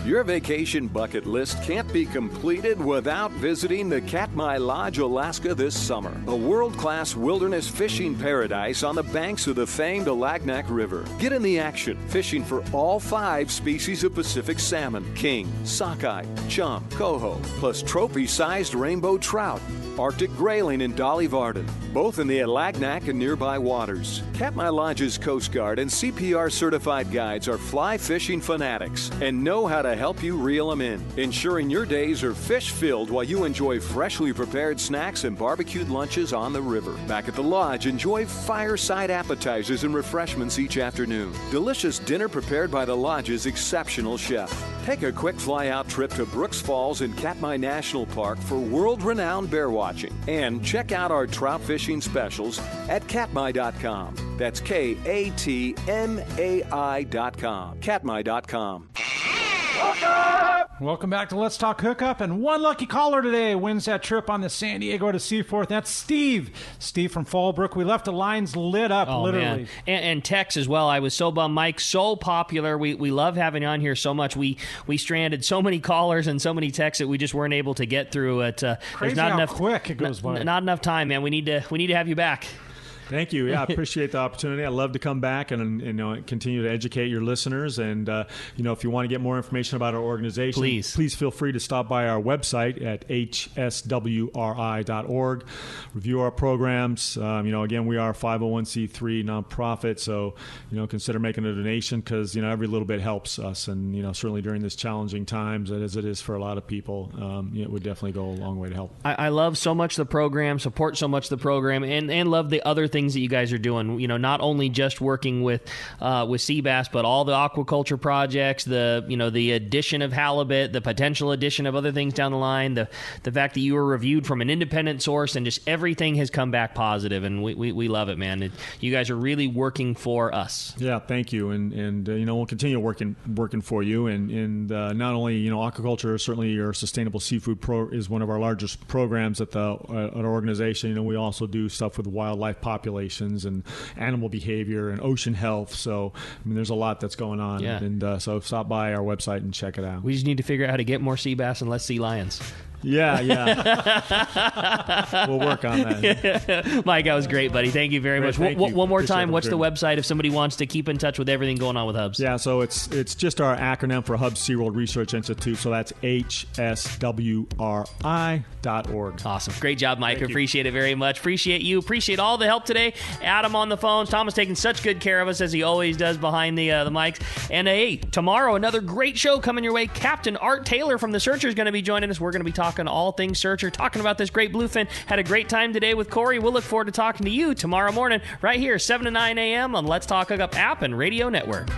Speaker 20: Your vacation bucket list can't be completed without visiting the Katmai Lodge, Alaska this summer. A world-class wilderness fishing paradise on the banks of the famed Alagnak River. Get in the action, fishing for all 5 species of Pacific salmon, king, sockeye, chum, coho, plus trophy-sized rainbow trout. Arctic grayling in Dolly Varden, both in the Alagnac and nearby waters. Katmai Lodge's Coast Guard and CPR certified guides are fly fishing fanatics and know how to help you reel them in, ensuring your days are fish-filled while you enjoy freshly prepared snacks and barbecued lunches on the river. Back at the lodge, enjoy fireside appetizers and refreshments each afternoon. Delicious dinner prepared by the lodge's exceptional chef. Take a quick fly-out trip to Brooks Falls in Katmai National Park for world-renowned bear watching. And check out our trout fishing specials at katmai.com. That's KATMAI.com. Katmai.com.
Speaker 3: Welcome back to Let's Talk Hookup, and one lucky caller today wins that trip on the San Diego to Seaforth. That's Steve. Steve from Fallbrook. We left the lines lit up, literally.
Speaker 2: Man. And Tex as well. I was so bummed. Mike, so popular. We love having you on here so much. We stranded so many callers and so many texts that we just weren't able to get through it.
Speaker 3: Crazy
Speaker 2: not
Speaker 3: how
Speaker 2: enough,
Speaker 3: quick it goes by.
Speaker 2: Not enough time, man. We need to have you back.
Speaker 5: Thank you. Yeah, I appreciate the opportunity. I'd love to come back and continue to educate your listeners. And if you want to get more information about our organization, please feel free to stop by our website at hswri.org. Review our programs. Again, we are a 501c3 nonprofit, so consider making a donation because every little bit helps us. And certainly during this challenging times, as it is for a lot of people, it would definitely go a long way to help.
Speaker 2: I love so much the program, support so much the program, and love the other things that you guys are doing. Not only just working with sea bass, but all the aquaculture projects, the addition of halibut, the potential addition of other things down the line, the fact that you were reviewed from an independent source, and just everything has come back positive, and we love it, man. You guys are really working for us.
Speaker 5: Yeah, thank you, and we'll continue working for you, and not only aquaculture, certainly your sustainable seafood is one of our largest programs at our organization. We also do stuff with wildlife populations and animal behavior and ocean health. So, there's a lot that's going on.
Speaker 2: Yeah.
Speaker 5: And so stop by our website and check it out.
Speaker 2: We just need to figure out how to get more sea bass and less sea lions.
Speaker 5: Yeah. We'll work on that.
Speaker 2: Mike, that was great, buddy. Thank you very much.
Speaker 5: Thank you.
Speaker 2: One more
Speaker 5: Appreciate
Speaker 2: time,
Speaker 5: it.
Speaker 2: what's the website if somebody wants to keep in touch with everything going on with Hubs?
Speaker 5: Yeah, so it's just our acronym for Hubs SeaWorld Research Institute, so that's hswri.org.
Speaker 2: Awesome. Great job, Mike. Appreciate it very much. Appreciate you. Appreciate all the help today. Adam on the phones. Thomas taking such good care of us as he always does behind the mics. And hey, tomorrow, another great show coming your way. Captain Art Taylor from The Searcher is going to be joining us. We're going to be talking all things Searcher, talking about this great bluefin. Had a great time today with Corey. We'll look forward to talking to you tomorrow morning right here, 7 to 9 a.m. on Let's Talk Hookup app and radio network.